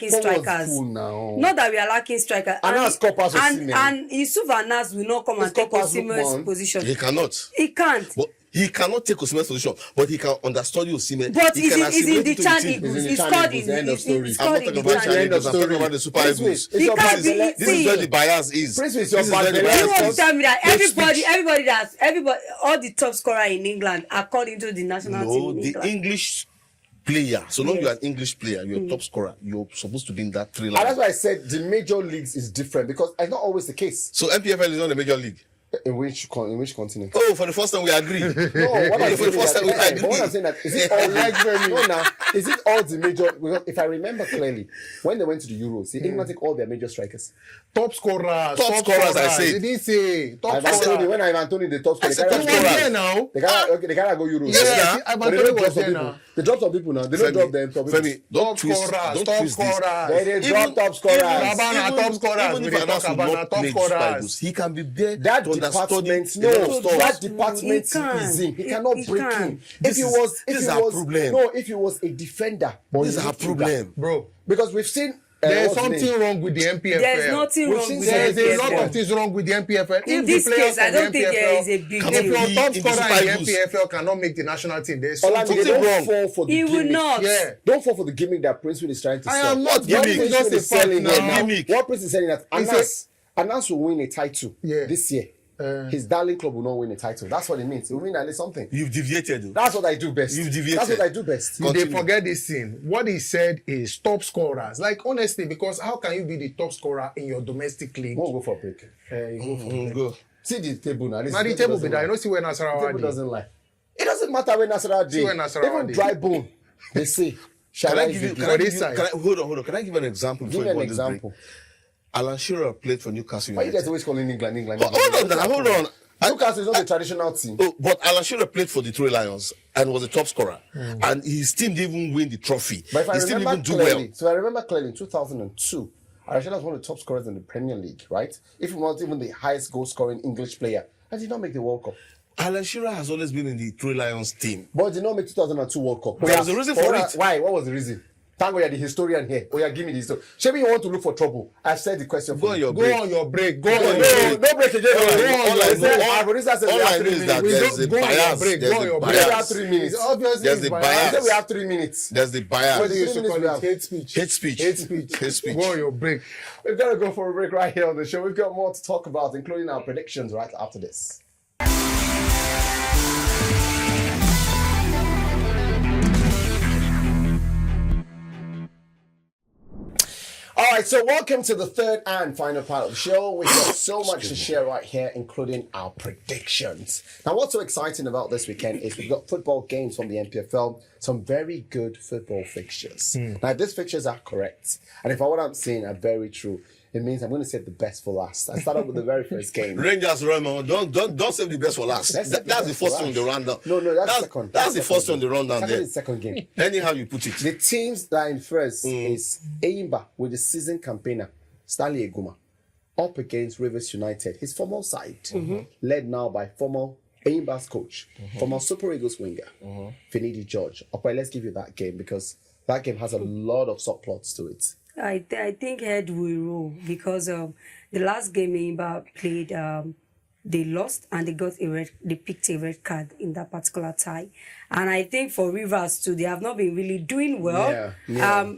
Speaker 2: strikers.
Speaker 1: Fool now.
Speaker 2: Not that we are lacking strikers.
Speaker 1: Anas Kopas was Osimhen.
Speaker 2: And Yusuf Anas will not come and take
Speaker 1: Kopas
Speaker 2: Osimhen's
Speaker 1: Lukman.
Speaker 2: position.
Speaker 4: He cannot.
Speaker 2: He can't.
Speaker 4: But he cannot take Osimhen's position, but he can understudy Osimhen.
Speaker 2: But
Speaker 4: he can
Speaker 2: he's in the
Speaker 4: assimilate into
Speaker 2: Chan
Speaker 4: team.
Speaker 2: Eagles.
Speaker 1: He's in the
Speaker 2: He's
Speaker 1: Chan
Speaker 2: scored
Speaker 1: Eagles,
Speaker 2: in
Speaker 1: end of story.
Speaker 2: he's
Speaker 4: I'm
Speaker 2: scored
Speaker 4: not
Speaker 2: in
Speaker 4: talking
Speaker 2: the
Speaker 4: about
Speaker 2: Chan
Speaker 4: Chan
Speaker 1: end of
Speaker 4: Eagles, I'm talking
Speaker 1: story.
Speaker 4: about the Super
Speaker 1: Princewill,
Speaker 4: Eagles.
Speaker 1: it's your
Speaker 2: can't
Speaker 1: bad.
Speaker 2: be-
Speaker 4: This is where the bias is.
Speaker 1: Princewill, it's
Speaker 4: This
Speaker 1: your
Speaker 4: is where
Speaker 1: bad.
Speaker 4: the
Speaker 1: You
Speaker 2: You
Speaker 4: bias
Speaker 2: want
Speaker 4: is.
Speaker 2: to tell me that
Speaker 4: Hate
Speaker 2: everybody, all the top scorer in England, according to the national
Speaker 4: No,
Speaker 2: team in
Speaker 4: the
Speaker 2: England.
Speaker 4: English player. So long you're an English player, you're a top scorer. You're supposed to be in that 3
Speaker 1: And
Speaker 4: line.
Speaker 1: that's why I said the major leagues is different because it's not always the case.
Speaker 4: So MPFL is not a major league.
Speaker 1: In which continent?
Speaker 4: Oh, for the first time we agree.
Speaker 1: No, what I'm
Speaker 4: For the
Speaker 1: saying
Speaker 4: first time we
Speaker 1: is that,
Speaker 4: agree.
Speaker 1: what I'm saying that is it all like no now? Is it all the major? Because if I remember clearly, when they went to the Euros, they didn't take all their major strikers.
Speaker 3: Top scorers.
Speaker 4: Top scorers, I said.
Speaker 3: They didn't say top
Speaker 1: Ivan Toney,
Speaker 3: scorers.
Speaker 1: when Ivan Toney the top
Speaker 4: I
Speaker 1: scorer,
Speaker 4: said top
Speaker 3: He was
Speaker 4: scorers.
Speaker 3: there now.
Speaker 1: they gotta go Euros.
Speaker 4: Yes,
Speaker 1: Yeah.
Speaker 4: now.
Speaker 3: Ivan
Speaker 1: But they
Speaker 3: Toney
Speaker 1: don't
Speaker 3: was
Speaker 1: drop some
Speaker 3: there
Speaker 1: people.
Speaker 3: now.
Speaker 1: They drop some people now. They don't drop them. Some people.
Speaker 4: Femi, don't
Speaker 3: Top
Speaker 4: twist,
Speaker 3: scorers.
Speaker 4: don't
Speaker 3: Top
Speaker 4: twist this.
Speaker 3: scorers.
Speaker 1: They drop top scorers.
Speaker 3: Rabana, top scorers.
Speaker 4: Even
Speaker 3: We
Speaker 4: if
Speaker 3: dey
Speaker 4: Anas
Speaker 3: talk
Speaker 4: will
Speaker 3: about
Speaker 4: not
Speaker 3: top
Speaker 4: play
Speaker 3: scorers.
Speaker 4: Super Eagles, he can be there
Speaker 1: That
Speaker 4: to understudy
Speaker 1: department,
Speaker 4: a lot of
Speaker 1: no,
Speaker 4: stuff.
Speaker 1: that department
Speaker 2: He can't.
Speaker 1: is in. He cannot
Speaker 2: He
Speaker 1: break
Speaker 2: can't.
Speaker 1: in.
Speaker 4: This is our problem.
Speaker 1: No, if he was a defender, but
Speaker 4: This is
Speaker 1: he's
Speaker 4: our
Speaker 1: a fielder.
Speaker 4: problem.
Speaker 3: Bro,
Speaker 1: Because we've seen
Speaker 3: there's
Speaker 1: what's his name?
Speaker 3: something wrong with the MPFL.
Speaker 2: There's nothing
Speaker 1: We've
Speaker 2: wrong
Speaker 1: seen
Speaker 2: with
Speaker 1: there's
Speaker 2: the
Speaker 3: There's a lot
Speaker 2: MPFL.
Speaker 3: of things wrong with the MPFL.
Speaker 2: In
Speaker 3: If
Speaker 2: this
Speaker 3: the players
Speaker 2: case, I
Speaker 3: from the
Speaker 2: don't think there is a big
Speaker 3: if
Speaker 2: deal.
Speaker 3: your top
Speaker 4: in the
Speaker 3: scorer
Speaker 4: Super
Speaker 3: in the
Speaker 4: Eagles.
Speaker 3: MPFL cannot make the national team, there's
Speaker 1: Olamide,
Speaker 3: something
Speaker 1: don't
Speaker 3: wrong.
Speaker 1: fall for the
Speaker 2: He will
Speaker 1: gimmick.
Speaker 2: not.
Speaker 3: Yeah.
Speaker 1: Don't fall for the gimmick that Princewill is trying to
Speaker 3: I
Speaker 1: sell.
Speaker 3: am not
Speaker 1: What
Speaker 4: gimmick.
Speaker 1: Princewill
Speaker 3: Just a
Speaker 1: is selling
Speaker 3: fact
Speaker 1: here
Speaker 3: now.
Speaker 1: now.
Speaker 4: Gimmick.
Speaker 1: What Prince is selling that Anas will win a title this year. His darling club will not win a title. That's what it means. It will mean at least something.
Speaker 4: You've deviated. Though.
Speaker 1: That's what I do best.
Speaker 4: You've deviated.
Speaker 1: That's what I do best.
Speaker 3: They
Speaker 4: Continue.
Speaker 3: forget this thing. What he said is top scorers. Like, honestly, because how can you be the top scorer in your domestic league?
Speaker 1: We'll go for a break.
Speaker 3: You go for it.
Speaker 4: Go.
Speaker 1: See the table now.
Speaker 3: Now the table be there. I don't see where Nasarawa
Speaker 1: The table
Speaker 3: is.
Speaker 1: doesn't lie. It doesn't matter when Nasarawa
Speaker 3: See
Speaker 1: did.
Speaker 3: when Nasarawa
Speaker 1: Even
Speaker 3: did.
Speaker 1: dry bone, they say.
Speaker 4: Can
Speaker 1: Shall
Speaker 4: I
Speaker 1: I
Speaker 4: give you?
Speaker 1: give
Speaker 4: Can I
Speaker 3: this
Speaker 4: give you?
Speaker 3: side.
Speaker 4: Hold on. Can I give an example?
Speaker 1: Give
Speaker 4: before
Speaker 1: me
Speaker 4: you
Speaker 1: an
Speaker 4: go on this break?
Speaker 1: example.
Speaker 4: Alan Shearer played for Newcastle
Speaker 1: Why you
Speaker 4: United.
Speaker 1: guys always calling England?
Speaker 4: Hold on.
Speaker 1: Newcastle is not a traditional team.
Speaker 4: Oh, but Alan Shearer played for the Three Lions and was a top scorer. And his team didn't even win the trophy.
Speaker 1: But if I
Speaker 4: His team
Speaker 1: remember
Speaker 4: didn't do well.
Speaker 1: clearly, so I remember clearly in 2002, Arashela was one of the top scorers in the Premier League, right? If he was even the highest goal scoring English player, and did not make the World Cup.
Speaker 4: Alan Shearer has always been in the Three Lions team.
Speaker 1: But did not make 2002 World Cup.
Speaker 4: There was a reason for it.
Speaker 1: Why? What was the reason? Thank God you're the historian here. Oh, yeah, give me the history. Maybe you want to look for trouble. I've said the question
Speaker 4: Go
Speaker 1: for
Speaker 4: on
Speaker 1: you.
Speaker 4: your
Speaker 3: Go
Speaker 4: break.
Speaker 3: on your break. Go
Speaker 1: No,
Speaker 3: on your
Speaker 1: no,
Speaker 3: break.
Speaker 1: no break again.
Speaker 4: All I know is that
Speaker 3: We
Speaker 4: there's a
Speaker 3: don't- go on your
Speaker 4: bias.
Speaker 3: break,
Speaker 4: There's
Speaker 3: go on
Speaker 4: a
Speaker 3: your break.
Speaker 1: We have
Speaker 4: bias.
Speaker 1: 3 minutes.
Speaker 3: It's obviously
Speaker 4: There's the
Speaker 1: I
Speaker 4: bias.
Speaker 1: said we have 3 minutes.
Speaker 4: There's the
Speaker 3: What
Speaker 4: bias.
Speaker 3: they used to
Speaker 1: 3
Speaker 3: call
Speaker 1: minutes
Speaker 3: it hate speech.
Speaker 4: Hate speech.
Speaker 3: Hate speech.
Speaker 4: Hate speech.
Speaker 3: Go on your break.
Speaker 1: We've got to go for a break right here on the show. We've got more to talk about, including our predictions right after this. All right, so welcome to the third and final part of the show. We've got so much to share right here, including our predictions. Now, what's so exciting about this weekend is we've got football games from the MPFL, some very good football fixtures. Now, if these fixtures are correct, and if what I'm saying are very true, it means I'm going to save the best for last. I start off with the very first game.
Speaker 4: Rangers, Raymond, don't save the best for last.
Speaker 1: Let's save the
Speaker 4: That's the
Speaker 1: best
Speaker 4: first
Speaker 1: for
Speaker 4: one on the
Speaker 1: last.
Speaker 4: rundown.
Speaker 1: No, that's second.
Speaker 4: That's the first one on the rundown
Speaker 1: Second
Speaker 4: there.
Speaker 1: is second game.
Speaker 4: Anyhow you put it.
Speaker 1: The teams that are in first is Eyimba with the season campaigner, Stanley Eguma, up against Rivers United, his former side, led now by former Eyimba's coach, former Super Eagles winger, Finidi George. Okay, let's give you that game because That game has a lot of subplots to it.
Speaker 2: I think head will roll because the last game Enyimba played, they lost and they picked a red card in that particular tie. And I think for Rivers too, they have not been really doing well.
Speaker 1: Yeah.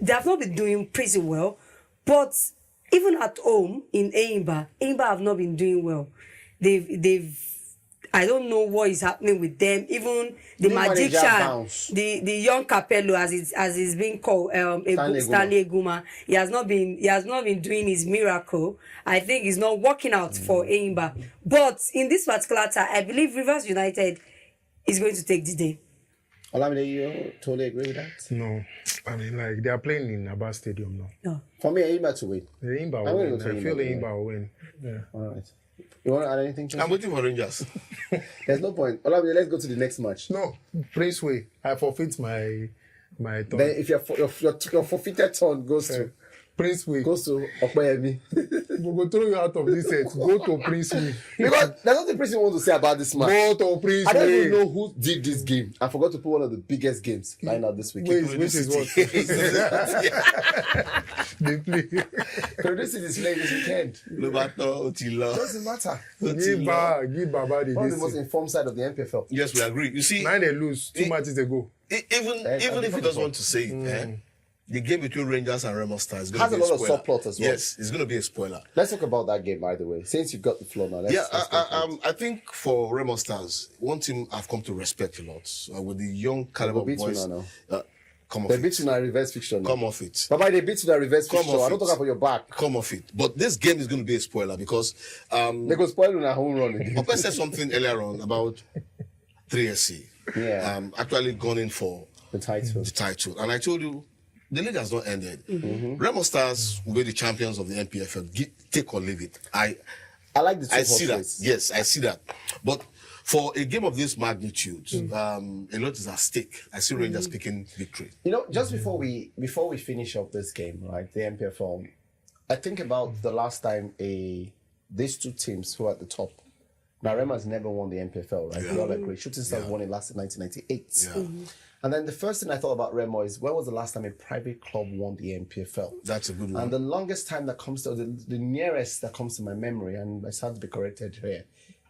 Speaker 2: They have not been doing pretty well. But even at home in Enyimba have not been doing well. They've I don't know what is happening with them. Even the magician, the young Capello, as it's being called, Stanley Eguma, he has not been doing his miracle. I think it's not working out for Enyimba. But in this particular time, I believe Rivers United is going to take the day.
Speaker 1: Olamide, you totally agree with that?
Speaker 3: No, I mean, like, they are playing in Aba Stadium now.
Speaker 2: No.
Speaker 1: For me, Enyimba to win.
Speaker 3: Enyimba will win. I feel Enyimba will win. Yeah.
Speaker 1: All right. You want to add anything?
Speaker 4: I'm waiting for Rangers.
Speaker 1: There's no point. Olamide, let's go to the next match.
Speaker 3: No, Princewill. I forfeit my turn.
Speaker 1: Then if your forfeited turn goes to
Speaker 3: Princewill.
Speaker 1: Goes to Opeyemi.
Speaker 3: We will throw you out of this set. Go to Princewill.
Speaker 1: Because there's nothing Princewill want to say about this match.
Speaker 3: Go to Princewill.
Speaker 1: I don't even know who did this game. I forgot to put one of the biggest games lined out this weekend.
Speaker 3: Which is what? They play.
Speaker 1: Producing is playing this weekend. Doesn't matter.
Speaker 3: Give Baba the
Speaker 1: One of the most informed side of the MPFL.
Speaker 4: Yes, we agree. You see,
Speaker 3: now they lose 2 matches ago.
Speaker 4: Even if he doesn't want to say it, the game between Rangers and Remo Stars is going
Speaker 1: has
Speaker 4: to be
Speaker 1: a lot of
Speaker 4: spoiler.
Speaker 1: subplot as well.
Speaker 4: Yes, it's going to be a spoiler.
Speaker 1: Let's talk about that game, by the way. Since you got the floor now, let's
Speaker 4: I think for Remo Stars, one team I've come to respect a lot with the young caliber boys. Come off
Speaker 1: they
Speaker 4: it.
Speaker 1: beat you in a reverse fiction.
Speaker 4: Come off it.
Speaker 1: Baba, they beat you in a reverse
Speaker 4: Come
Speaker 1: fiction.
Speaker 4: off
Speaker 1: I don't
Speaker 4: it.
Speaker 1: talk about your back.
Speaker 4: Come off it. But this game is going to be a spoiler because
Speaker 1: They go spoil you in a home run again.
Speaker 4: Ope said something earlier on about 3SC.
Speaker 1: Yeah.
Speaker 4: Actually gone in for
Speaker 1: The title.
Speaker 4: the title. And I told you, the league has not ended. Remo Stars will be the champions of the NPFL. Take or leave it. I
Speaker 1: like the two
Speaker 4: see that.
Speaker 1: horses.
Speaker 4: Yes, I see that. But for a game of this magnitude, a lot is at stake. I see Rangers picking victory.
Speaker 1: You know, just before we finish up this game, right, the MPFL, I think about the last time these two teams who are at the top. Now, Remo has never won the MPFL, right? We all agree. Shooting Stars won it last in 1998.
Speaker 4: Yeah.
Speaker 1: And then the first thing I thought about Remo is, when was the last time a private club won the MPFL?
Speaker 4: That's a good one.
Speaker 1: And the longest time that comes to, the nearest that comes to my memory, and I start to be corrected here,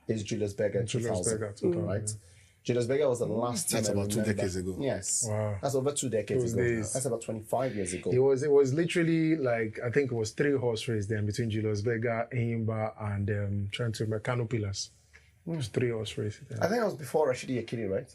Speaker 1: is Julius Berger in 2000, right? Julius Berger was the last time.
Speaker 4: That's about 2 decades ago.
Speaker 1: Yes.
Speaker 3: Wow.
Speaker 1: That's over 2 decades ago.
Speaker 3: days.
Speaker 1: That's about 25 years ago.
Speaker 3: It was literally like, I think it was 3 horse race then between Julius Berger, Enyimba, and trying to remember Kano Pillars. It was 3 horse race.
Speaker 1: I think that was before Rashidi Yekini, right?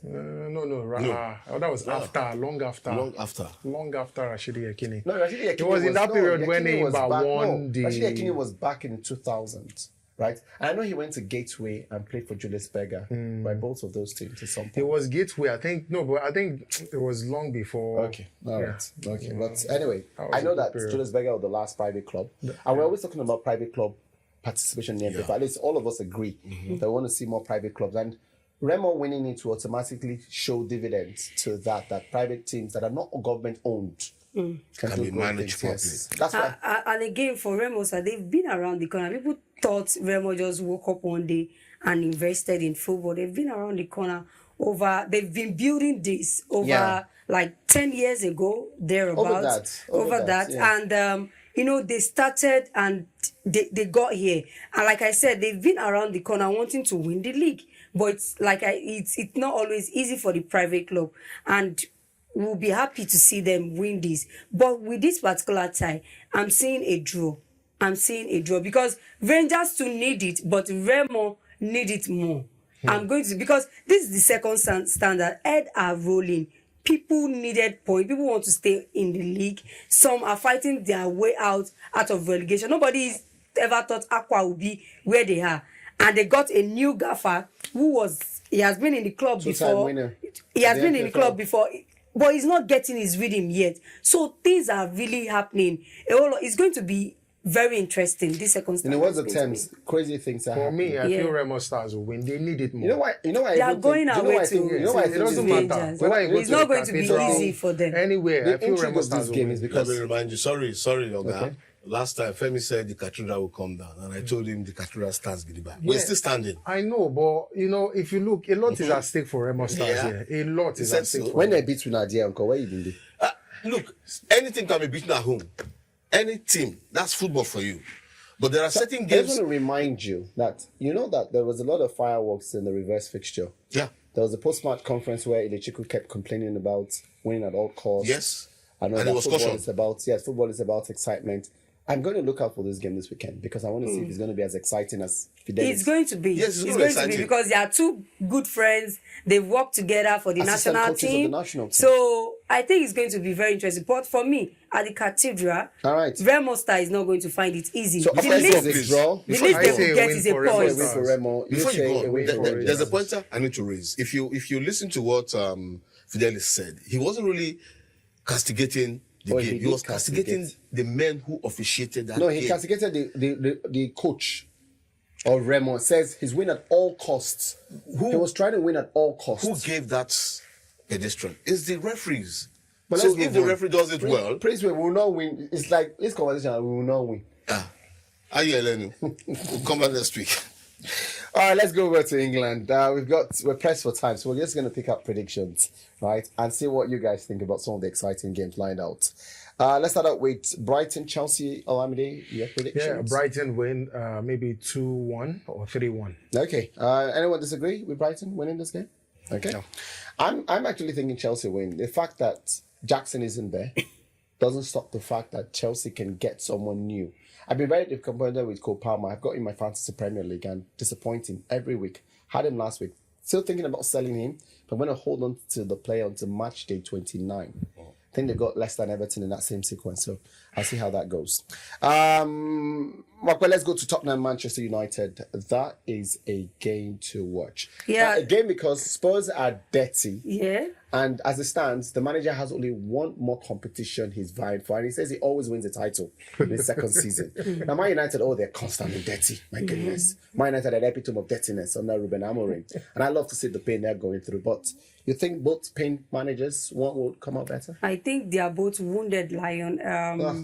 Speaker 3: That was after, long after.
Speaker 4: Long after.
Speaker 3: Rashidi Yekini.
Speaker 1: No, Rashidi Yekini
Speaker 3: It was in that period when
Speaker 1: Yekini was
Speaker 3: Enyimba
Speaker 1: back-
Speaker 3: won the...
Speaker 1: Rashidi Yekini was back in 2000, right? And I know he went to Gateway and played for Julius Berger by both of those teams at some point.
Speaker 3: It was Gateway, I think. No, but I think it was long before.
Speaker 1: Okay, all right. Okay, but anyway,
Speaker 3: That was
Speaker 1: I know
Speaker 3: a good
Speaker 1: that
Speaker 3: period.
Speaker 1: Julius Berger was the last private club. And we're always talking about private club participation in the MPFL. At least all of us agree that we want to see more private clubs. And Remo winning it will automatically show dividends to that private teams that are not government owned can
Speaker 4: be managed properly.
Speaker 1: Yes. That's why.
Speaker 2: And again, for Remo, so they've been around the corner. People thought Remo just woke up one day and invested in football. They've been around the corner they've been building this over like 10 years ago, thereabouts. Over that.
Speaker 1: Yeah.
Speaker 2: And, they started and they got here. And like I said, they've been around the corner wanting to win the league. But it's it's not always easy for the private club. And we'll be happy to see them win this. But with this particular tie, I'm seeing a draw. Because Rangers too need it, but Remo need it more. Because this is the second standard. Head are rolling. People needed points. People want to stay in the league. Some are fighting their way out of relegation. Nobody ever thought Aqua would be where they are. And they got a new gaffer he has been in the club before.
Speaker 1: Winner.
Speaker 2: He has been in the club before. But he's not getting his rhythm yet. So things are really happening. It's going to be very interesting, this second
Speaker 1: In the words of terms, crazy things are
Speaker 3: For
Speaker 1: happening.
Speaker 3: me, I feel Remo Stars will win. They need it more.
Speaker 1: You know why
Speaker 2: They are going away to
Speaker 3: It doesn't matter.
Speaker 2: Rangers.
Speaker 3: Whether you go
Speaker 2: It's
Speaker 3: to
Speaker 2: not
Speaker 3: the
Speaker 2: going to be
Speaker 3: cathedral,
Speaker 2: easy for them.
Speaker 3: Anywhere, I
Speaker 1: The
Speaker 3: feel
Speaker 1: intrigue
Speaker 3: Remo
Speaker 1: of
Speaker 3: Stars
Speaker 1: this
Speaker 3: will
Speaker 1: game
Speaker 3: win.
Speaker 1: is
Speaker 4: Let
Speaker 1: because
Speaker 4: me remind you, sorry, Oga.
Speaker 1: Okay.
Speaker 4: Last time, Femi said the cathedral will come down, and I told him the cathedral stands Gidiba. We're still standing.
Speaker 3: I know, but you know, if you look, a lot is at stake for Remo Stars here. A lot is at stake.
Speaker 1: When they beat Nigeria, Uncle, where you been there?
Speaker 4: Look, anything can be beaten at home. Any team, that's football for you. But there are certain
Speaker 1: I
Speaker 4: games.
Speaker 1: just want to remind you that that there was a lot of fireworks in the reverse fixture.
Speaker 4: Yeah.
Speaker 1: There was a post-match conference where Ilechukwu kept complaining about winning at all costs.
Speaker 4: Yes.
Speaker 1: I know
Speaker 4: And
Speaker 1: that
Speaker 4: it was
Speaker 1: football
Speaker 4: caution.
Speaker 1: is about football is about excitement. I'm going to look out for this game this weekend because I want to see if it's going to be as exciting as Fidelis.
Speaker 2: It's going to be.
Speaker 4: Yes, it's going to be exciting.
Speaker 2: because they are two good friends. They've worked together for the
Speaker 1: Assistant
Speaker 2: national
Speaker 1: coaches of
Speaker 2: team.
Speaker 1: the national team.
Speaker 2: So I think it's going to be very interesting. But for me, at the cathedral,
Speaker 1: All right.
Speaker 2: Remo Star is not going to find it easy.
Speaker 1: So
Speaker 2: the
Speaker 1: after
Speaker 2: least,
Speaker 1: this draw,
Speaker 2: the
Speaker 4: Before
Speaker 2: least
Speaker 4: you
Speaker 2: they
Speaker 4: go,
Speaker 2: will
Speaker 3: I
Speaker 2: get
Speaker 3: say
Speaker 2: is a
Speaker 3: a win for Remo
Speaker 2: point.
Speaker 3: Stars.
Speaker 1: for Remo.
Speaker 4: Before you go, there's a
Speaker 3: Stars.
Speaker 4: pointer I need to raise. If you listen to what Fidelis said, he wasn't really castigating the
Speaker 1: Oh, he
Speaker 4: game. He
Speaker 1: did
Speaker 4: was castigating
Speaker 1: castigate.
Speaker 4: the men who officiated that
Speaker 1: No,
Speaker 4: game.
Speaker 1: he castigated the coach of Remo. Says he's win at all costs. He was trying to win at all costs.
Speaker 4: Who gave that pedestrian? It's the referees.
Speaker 1: But
Speaker 4: So
Speaker 1: let's
Speaker 4: if
Speaker 1: move
Speaker 4: the
Speaker 1: on.
Speaker 4: referee does it well,
Speaker 1: Princewill will not win. It's like this conversation. We will not win.
Speaker 4: are you Elenu? We'll come back next week.
Speaker 1: All right, let's go over to England. We're pressed for time, so we're just going to pick up predictions, right, and see what you guys think about some of the exciting games lined out. Let's start out with Brighton, Chelsea, Olamide. Your predictions?
Speaker 3: Yeah, Brighton win maybe 2-1 or 3-1.
Speaker 1: Okay. Anyone disagree with Brighton winning this game? Okay.
Speaker 3: No.
Speaker 1: I'm actually thinking Chelsea win. The fact that Jackson isn't there doesn't stop the fact that Chelsea can get someone new. I've been very disappointed with Cole Palmer. I've got him in my fantasy Premier League and disappointing every week. Had him last week. Still thinking about selling him, but I'm going to hold on to the player until match day 29. I think they got Leicester and Everton in that same sequence, so I'll see how that goes. Well, let's go to Tottenham, Manchester United. That is a game to watch.
Speaker 2: Yeah.
Speaker 1: A game because Spurs are dirty.
Speaker 2: Yeah.
Speaker 1: And as it stands, the manager has only one more competition he's vying for. And he says he always wins the title in his second season. Now, Man United, they're constantly dirty. My goodness. Man United are the epitome of dirtiness under Ruben Amorim. And I love to see the pain they're going through. But you think both pain managers, one will come out better?
Speaker 2: I think they are both wounded lion.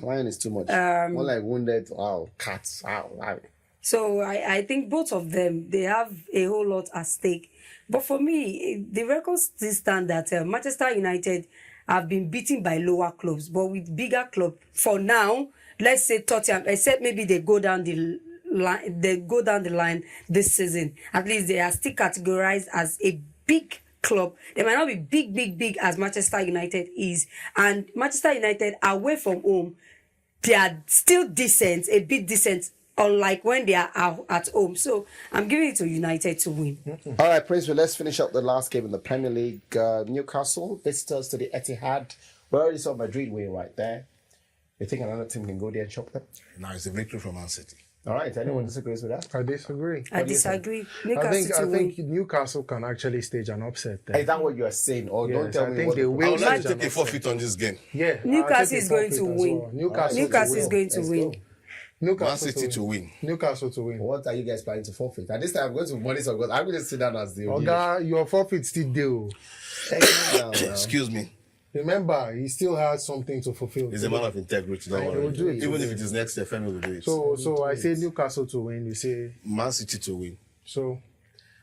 Speaker 1: Lion is too much. More like wounded, cats. Wow.
Speaker 2: So I think both of them, they have a whole lot at stake. But for me, the records still stand that Manchester United have been beaten by lower clubs, but with bigger clubs. For now, let's say Tottenham, except maybe they go down the line this season. At least they are still categorized as a big club. They might not be big as Manchester United is. And Manchester United away from home, they are still decent, a bit decent, unlike when they are out at home. So I'm giving it to United to win.
Speaker 1: All right, Princewill, let's finish up the last game in the Premier League. Newcastle, visitors to the Etihad. We already saw Madrid win right there. You think another team can go there and shock them?
Speaker 4: Now it's a victory from Man City.
Speaker 1: All right, anyone disagrees with that?
Speaker 3: I disagree.
Speaker 2: I disagree.
Speaker 3: I
Speaker 2: Newcastle to
Speaker 3: think
Speaker 2: win.
Speaker 3: Newcastle can actually stage an upset there.
Speaker 1: Is that what you are saying? Or don't
Speaker 3: Yes,
Speaker 1: tell
Speaker 3: I
Speaker 1: me
Speaker 3: think
Speaker 1: what
Speaker 3: they
Speaker 1: the-
Speaker 3: will.
Speaker 4: I would like to
Speaker 3: stage
Speaker 4: take a
Speaker 3: an
Speaker 4: forfeit on this game.
Speaker 3: Yeah,
Speaker 2: Newcastle
Speaker 3: I'll take
Speaker 2: is
Speaker 3: a
Speaker 2: going to
Speaker 3: forfeit as
Speaker 2: win.
Speaker 3: well. Newcastle,
Speaker 2: Newcastle is
Speaker 3: to win.
Speaker 2: going to
Speaker 1: Let's
Speaker 2: win.
Speaker 1: go.
Speaker 3: Newcastle
Speaker 4: Man City to win.
Speaker 3: Newcastle to win.
Speaker 1: What are you guys planning to forfeit? At this time, I'm going to money some because I'm going to sit down as the
Speaker 3: Oga, your forfeit still due.
Speaker 4: Excuse me.
Speaker 3: Remember, he still has something to fulfill.
Speaker 4: He's a man of integrity. Don't
Speaker 3: He
Speaker 4: worry.
Speaker 3: will do it.
Speaker 4: Even if it is next year, Femi will do it.
Speaker 3: So I say Newcastle to win. You say
Speaker 4: Man City to win.
Speaker 3: so.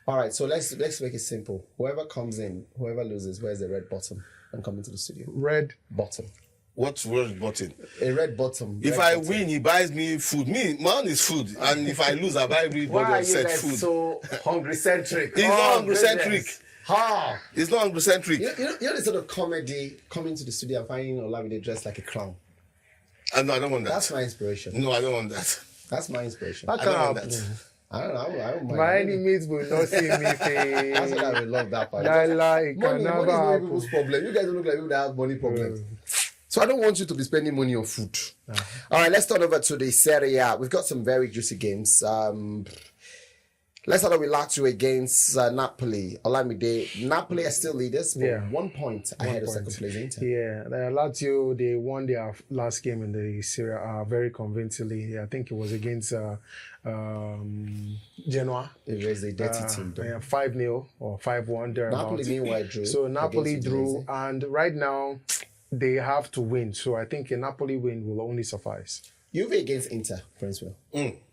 Speaker 1: All right, so let's make it simple. Whoever comes in, whoever loses, where's the red bottom? I'm coming to the studio.
Speaker 3: Red.
Speaker 1: Bottom.
Speaker 4: What's word button?
Speaker 1: A red bottom.
Speaker 4: If
Speaker 1: red
Speaker 4: I
Speaker 1: bottom.
Speaker 4: win, he buys me food. Me, man is food. And if I lose, I buy everybody
Speaker 1: Why are you
Speaker 4: upset
Speaker 1: guys
Speaker 4: food.
Speaker 1: so hungry-centric?
Speaker 4: It's not hungry-centric.
Speaker 1: goodness. Ha!
Speaker 4: It's not hungry-centric.
Speaker 1: You know the sort of comedy coming to the studio and finding Olamide dressed like a clown.
Speaker 4: No, I don't want that.
Speaker 1: That's my inspiration.
Speaker 4: No, I don't want that.
Speaker 1: That's my inspiration.
Speaker 3: That
Speaker 4: I don't
Speaker 3: can
Speaker 4: want
Speaker 3: happen.
Speaker 4: that.
Speaker 1: I don't know. I don't mind.
Speaker 3: My enemies will not see me
Speaker 1: That's
Speaker 3: face.
Speaker 1: what I would love that part.
Speaker 3: Money
Speaker 1: Money
Speaker 3: can
Speaker 1: is
Speaker 3: never
Speaker 1: not
Speaker 3: happen.
Speaker 1: people's problem. You guys don't look like people that have money problems. So I don't want you to be spending money on food. All right, let's turn over to the Serie A. We've got some very juicy games. Let's start with Lazio against Napoli. Olamide, Napoli are still leaders, but 1 point ahead of second place Inter.
Speaker 3: Yeah, Lazio, they won their last game in the Serie A very convincingly. I think it was against Genoa.
Speaker 1: It was a dirty team, though.
Speaker 3: 5-0 or 5-1 thereabouts.
Speaker 1: Napoli meanwhile drew.
Speaker 3: So Napoli
Speaker 1: against
Speaker 3: drew,
Speaker 1: Udinese.
Speaker 3: and right now they have to win. So I think a Napoli win will only suffice.
Speaker 1: Juve against Inter, Princewill.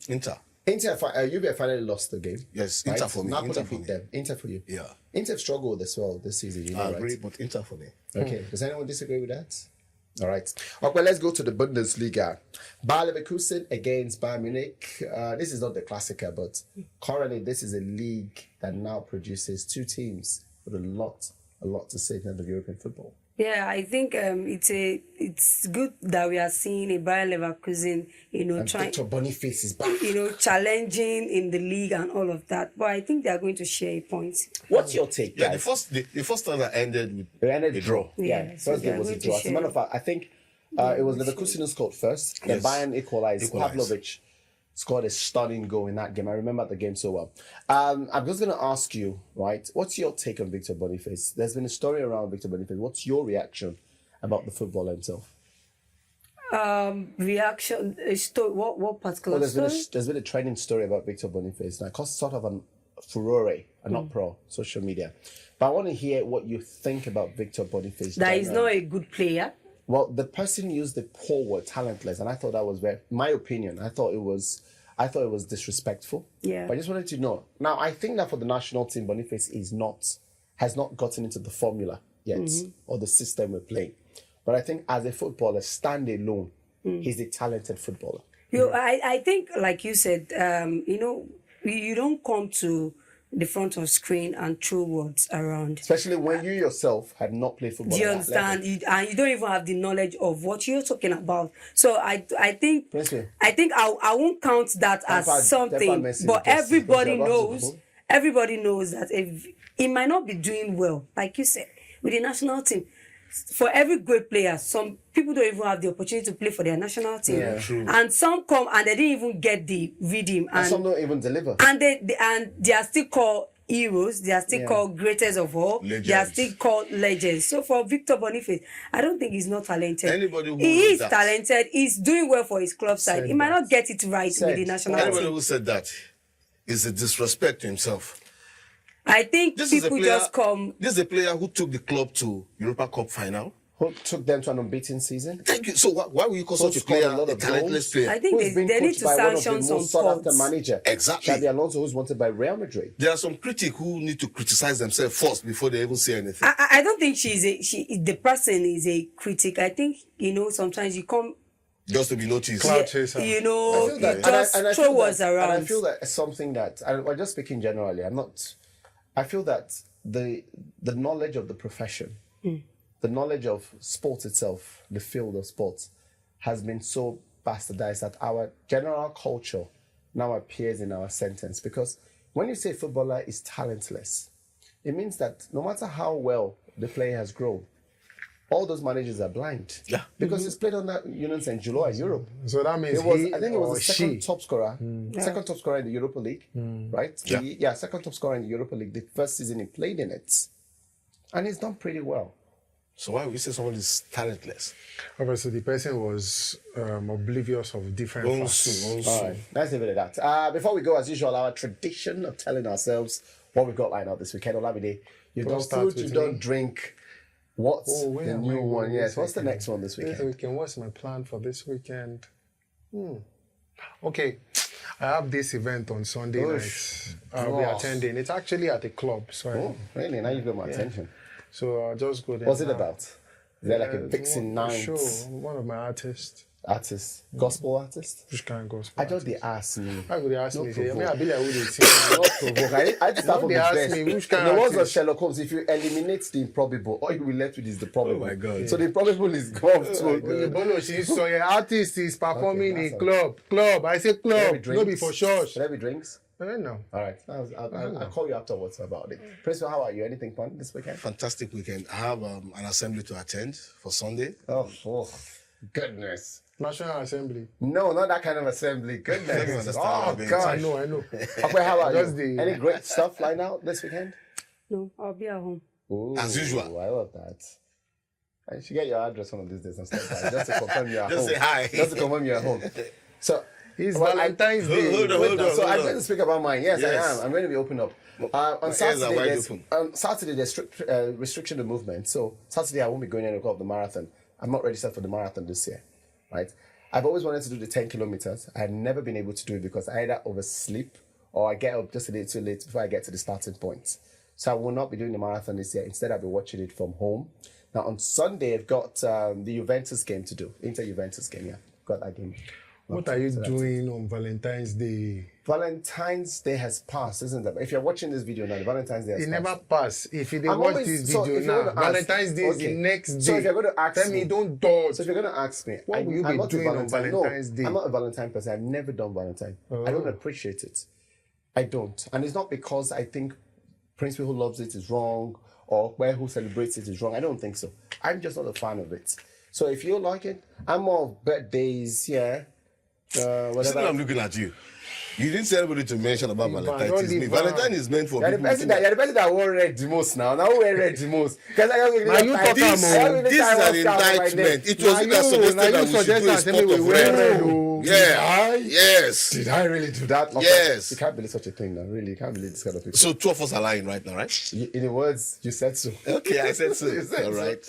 Speaker 4: Inter.
Speaker 1: Juve finally lost the game.
Speaker 4: Yes,
Speaker 1: right?
Speaker 4: Inter for me.
Speaker 1: Napoli
Speaker 4: Inter for
Speaker 1: beat
Speaker 4: me.
Speaker 1: them. Inter for you.
Speaker 4: Yeah.
Speaker 1: Inter struggled as well this season. You know,
Speaker 4: I agree,
Speaker 1: right?
Speaker 4: but Inter for me.
Speaker 1: Okay. Does anyone disagree with that? All right. Okay, let's go to the Bundesliga. Bayer Leverkusen against Bayern Munich. This is not the Klassiker, but currently this is a league that now produces two teams with a lot to say in terms of European football.
Speaker 2: Yeah, I think it's good that we are seeing a Bayer Leverkusen,
Speaker 1: And Victor Boniface is back.
Speaker 2: challenging in the league and all of that. But I think they are going to share points.
Speaker 1: What's your take,
Speaker 4: Yeah,
Speaker 1: guys?
Speaker 4: the first time that ended with
Speaker 1: It ended
Speaker 4: a draw.
Speaker 1: Yeah,
Speaker 2: Yeah, so
Speaker 1: first game
Speaker 2: they're
Speaker 1: was a
Speaker 2: going to
Speaker 1: draw. As a matter
Speaker 2: share.
Speaker 1: of fact, I think it was Leverkusen who scored first. Then
Speaker 4: Yes.
Speaker 1: Bayern equalized.
Speaker 4: Equalized.
Speaker 1: Pavlovic scored a stunning goal in that game. I remember the game so well. I'm just going to ask you, right, what's your take on Victor Boniface? There's been a story around Victor Boniface. What's your reaction about the footballer himself?
Speaker 2: Reaction, what particular
Speaker 1: Well,
Speaker 2: story?
Speaker 1: there's been a trending story about Victor Boniface. Now, it caused sort of a furore, and not pro, social media. But I want to hear what you think about Victor Boniface.
Speaker 2: That is
Speaker 1: generally.
Speaker 2: not a good player.
Speaker 1: Well, the person used the poor word talentless, and I thought that was my opinion. I thought it was disrespectful.
Speaker 2: Yeah.
Speaker 1: But I just wanted to know. Now, I think that for the national team, Boniface has not gotten into the formula yet or the system we're playing. But I think as a footballer, stand alone, he's a talented footballer.
Speaker 2: I think, like you said, you don't come to the front of screen and throw words around.
Speaker 1: Especially when you yourself had not played football.
Speaker 2: Do you
Speaker 1: at that level.
Speaker 2: understand? And you don't even have the knowledge of what you're talking about. So I think
Speaker 1: Princewill.
Speaker 2: I won't count that as
Speaker 1: Tempered
Speaker 2: something.
Speaker 1: Messi
Speaker 2: But
Speaker 1: because
Speaker 2: everybody
Speaker 1: you're about to
Speaker 2: knows. Everybody knows that if he might not be doing well, like you said, with the national team. For every great player, some people don't even have the opportunity to play for their national team.
Speaker 1: Yeah, true.
Speaker 2: And some come and they didn't even get the rhythm.
Speaker 1: And some don't even deliver.
Speaker 2: And they are still called heroes. They are still called greatest of all.
Speaker 4: Legends.
Speaker 2: They are still called legends. So for Victor Boniface, I don't think he's not talented.
Speaker 4: Anybody who
Speaker 2: he is
Speaker 4: that-
Speaker 2: talented. He's doing well for his club side. He might not get it right with the national
Speaker 4: Anybody
Speaker 2: team.
Speaker 4: who said that is a disrespect to himself.
Speaker 2: I think
Speaker 4: This is a
Speaker 2: people
Speaker 4: player.
Speaker 2: just come.
Speaker 4: This is a player who took the club to Europa Cup final.
Speaker 1: Who took them to an unbeaten season?
Speaker 4: Thank you. So why will you call
Speaker 1: Who
Speaker 4: such a
Speaker 1: scored
Speaker 4: player
Speaker 1: a lot
Speaker 4: a
Speaker 1: of
Speaker 4: talentless
Speaker 1: goals?
Speaker 4: player?
Speaker 2: I think
Speaker 1: Who is being
Speaker 2: they need
Speaker 1: coached
Speaker 2: to
Speaker 1: by one of the
Speaker 2: sanction some
Speaker 1: most sought-after
Speaker 2: sports.
Speaker 1: manager.
Speaker 4: Exactly.
Speaker 1: Xabi Alonso, who's wanted by Real Madrid.
Speaker 4: There are some critics who need to criticize themselves first before they even say anything.
Speaker 2: I don't think the person is a critic. I think, sometimes you come,
Speaker 4: Just to be noticed.
Speaker 3: Cloud chaser.
Speaker 1: I feel
Speaker 2: you
Speaker 1: that.
Speaker 2: just
Speaker 1: And I
Speaker 2: throw
Speaker 1: feel
Speaker 2: words
Speaker 1: that,
Speaker 2: around.
Speaker 1: And I feel that it's something that, I'm just speaking generally, I feel that the knowledge of the profession, the knowledge of sports itself, the field of sports, has been so bastardized that our general culture now appears in our sentence. Because when you say footballer is talentless, it means that no matter how well the player has grown, all those managers are blind.
Speaker 4: Yeah.
Speaker 1: Because he's played under Union St. July in Europe.
Speaker 3: So that means
Speaker 1: I
Speaker 3: he
Speaker 1: think it was
Speaker 3: or
Speaker 1: the second
Speaker 3: she.
Speaker 1: top scorer, second top scorer in the Europa League, right?
Speaker 4: Yeah.
Speaker 1: Second top scorer in the Europa League. The first season he played in it, and he's done pretty well.
Speaker 4: So why would you say someone is talentless?
Speaker 3: Obviously, the person was oblivious of different facts.
Speaker 1: All right, let's leave it at that. Before we go, as usual, our tradition of telling ourselves what we've got lined up this weekend. Olamide, you've
Speaker 3: Don't
Speaker 1: done
Speaker 3: start
Speaker 1: food,
Speaker 3: with
Speaker 1: you've done
Speaker 3: me.
Speaker 1: drink. What's
Speaker 3: Oh, where
Speaker 1: the
Speaker 3: am
Speaker 1: new
Speaker 3: I
Speaker 1: one?
Speaker 3: going
Speaker 1: Yes.
Speaker 3: this
Speaker 1: What's the
Speaker 3: weekend?
Speaker 1: next one this
Speaker 3: This
Speaker 1: weekend?
Speaker 3: weekend, what's my plan for this weekend? Okay, I have this event on Sunday
Speaker 1: Oosh.
Speaker 3: night. I'll be
Speaker 1: Oh.
Speaker 3: attending. It's actually at a club, so
Speaker 1: Oh, really? Now you've got my attention.
Speaker 3: I'll just go there.
Speaker 1: What's it
Speaker 3: now.
Speaker 1: about? Is there like a Vixen Night
Speaker 3: Sure, one of my artists.
Speaker 1: artist, gospel artist?
Speaker 3: Which kind of gospel?
Speaker 1: I just they ask me.
Speaker 3: Why would they ask me? Say, I
Speaker 1: provoke.
Speaker 3: I be like, who they sing?
Speaker 1: Not provoke. I just start
Speaker 3: No,
Speaker 1: from
Speaker 3: they
Speaker 1: the
Speaker 3: ask
Speaker 1: best.
Speaker 3: me, which kind
Speaker 1: the
Speaker 3: of
Speaker 1: ones of
Speaker 3: artist?
Speaker 1: Sherlock Holmes, if you eliminate the improbable, all you will left with is the probable.
Speaker 4: Oh my God.
Speaker 1: So the improbable is gone. So
Speaker 3: So your artist is performing
Speaker 1: Okay,
Speaker 3: in
Speaker 1: that's
Speaker 3: club. I say
Speaker 1: Should there
Speaker 3: club,
Speaker 1: be
Speaker 3: no be
Speaker 1: drinks?
Speaker 3: for church.
Speaker 1: Should there be drinks?
Speaker 3: I don't know.
Speaker 1: All right. I'll call you afterwards about it. Princewill, how are you? Anything fun this weekend?
Speaker 4: Fantastic weekend. I have an assembly to attend for Sunday.
Speaker 1: Oh, goodness.
Speaker 3: National Assembly.
Speaker 1: No, not that kind of assembly.
Speaker 4: Let me
Speaker 1: Goodness.
Speaker 4: understand
Speaker 1: Oh,
Speaker 4: what I'm
Speaker 1: God.
Speaker 3: I know.
Speaker 1: Okay, how about
Speaker 3: Just
Speaker 1: you?
Speaker 3: the-
Speaker 1: Any great stuff lined out this weekend?
Speaker 2: No, I'll be at home.
Speaker 1: Ooh,
Speaker 4: As usual.
Speaker 1: I love that. I should get your address one of these days and stuff like that, just to confirm you're at
Speaker 4: Just
Speaker 1: home.
Speaker 4: say hi.
Speaker 1: Just to confirm you're at home. So,
Speaker 3: It's
Speaker 1: well,
Speaker 3: Valentine's Day.
Speaker 4: Hold on,
Speaker 1: Wait,
Speaker 4: hold
Speaker 1: no,
Speaker 4: on,
Speaker 1: so I'm
Speaker 4: hold
Speaker 1: going
Speaker 4: on.
Speaker 1: to speak about mine. Yes,
Speaker 4: Yes.
Speaker 1: I am. I'm going to be open up. On
Speaker 4: ears are
Speaker 1: Saturday,
Speaker 4: wide
Speaker 1: there's,
Speaker 4: open.
Speaker 1: there's strict restriction of movement. So Saturday, I won't be going anywhere of the marathon. I'm not registered for the marathon this year, right? I've always wanted to do the 10 kilometers. I've never been able to do it because I either oversleep or I get up just a little too late before I get to the starting point. So I will not be doing the marathon this year. Instead, I'll be watching it from home. Now, on Sunday, I've got the Juventus game to do. Inter-Juventus game, yeah. Got that game.
Speaker 3: What are you doing on Valentine's Day?
Speaker 1: Valentine's Day has passed, isn't it? If you're watching this video now, Valentine's Day has
Speaker 3: It
Speaker 1: passed.
Speaker 3: never passed. If you didn't watch this video now, Valentine's Day is the next day.
Speaker 1: So if you're going to ask
Speaker 3: Tell me, don't dodge.
Speaker 1: So if you're going to ask me,
Speaker 3: What will you
Speaker 1: I'm
Speaker 3: be
Speaker 1: not
Speaker 3: doing
Speaker 1: a
Speaker 3: on Valentine's Day?
Speaker 1: I'm not a Valentine person. I've never done Valentine. I don't appreciate it. I don't. And it's not because I think Princewill who loves it is wrong or where who celebrates it is wrong. I don't think so. I'm just not a fan of it. So if you like it, I'm more of birthdays, yeah. Whatever.
Speaker 4: I'm looking at you. You didn't say anybody to mention about Valentine.
Speaker 3: don't
Speaker 4: It's me.
Speaker 3: leave
Speaker 4: Valentine is meant for
Speaker 1: You're the
Speaker 4: people.
Speaker 1: person that won't read the most now. Now who read the most? Because I don't
Speaker 3: Now you talk
Speaker 4: This is an indictment. It was you that suggested that we should do a sport of red. Yeah. Yes.
Speaker 1: Did I really do that?
Speaker 4: Yes.
Speaker 1: You can't believe such a thing now. Really, you can't believe this kind of people.
Speaker 4: So two of us are lying right now, right?
Speaker 1: In the words, you said so.
Speaker 4: Okay, I said so.
Speaker 1: You said
Speaker 4: All
Speaker 1: so.
Speaker 4: right.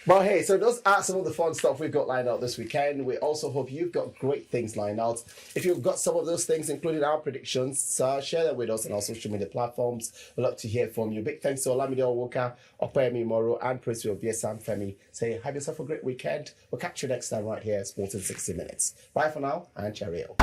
Speaker 1: But hey, so those are some of the fun stuff we've got lined out this weekend. We also hope you've got great things lined out. If you've got some of those things, including our predictions, share that with us on our social media platforms. We'd love to hear from you. Big thanks to Olamide Onwuka, Opeyemi, imoru, and Princewill Oviesan, Femi. Say, have yourself a great weekend. We'll catch you next time right here at Sports in 60 Minutes. Bye for now, and cheerio.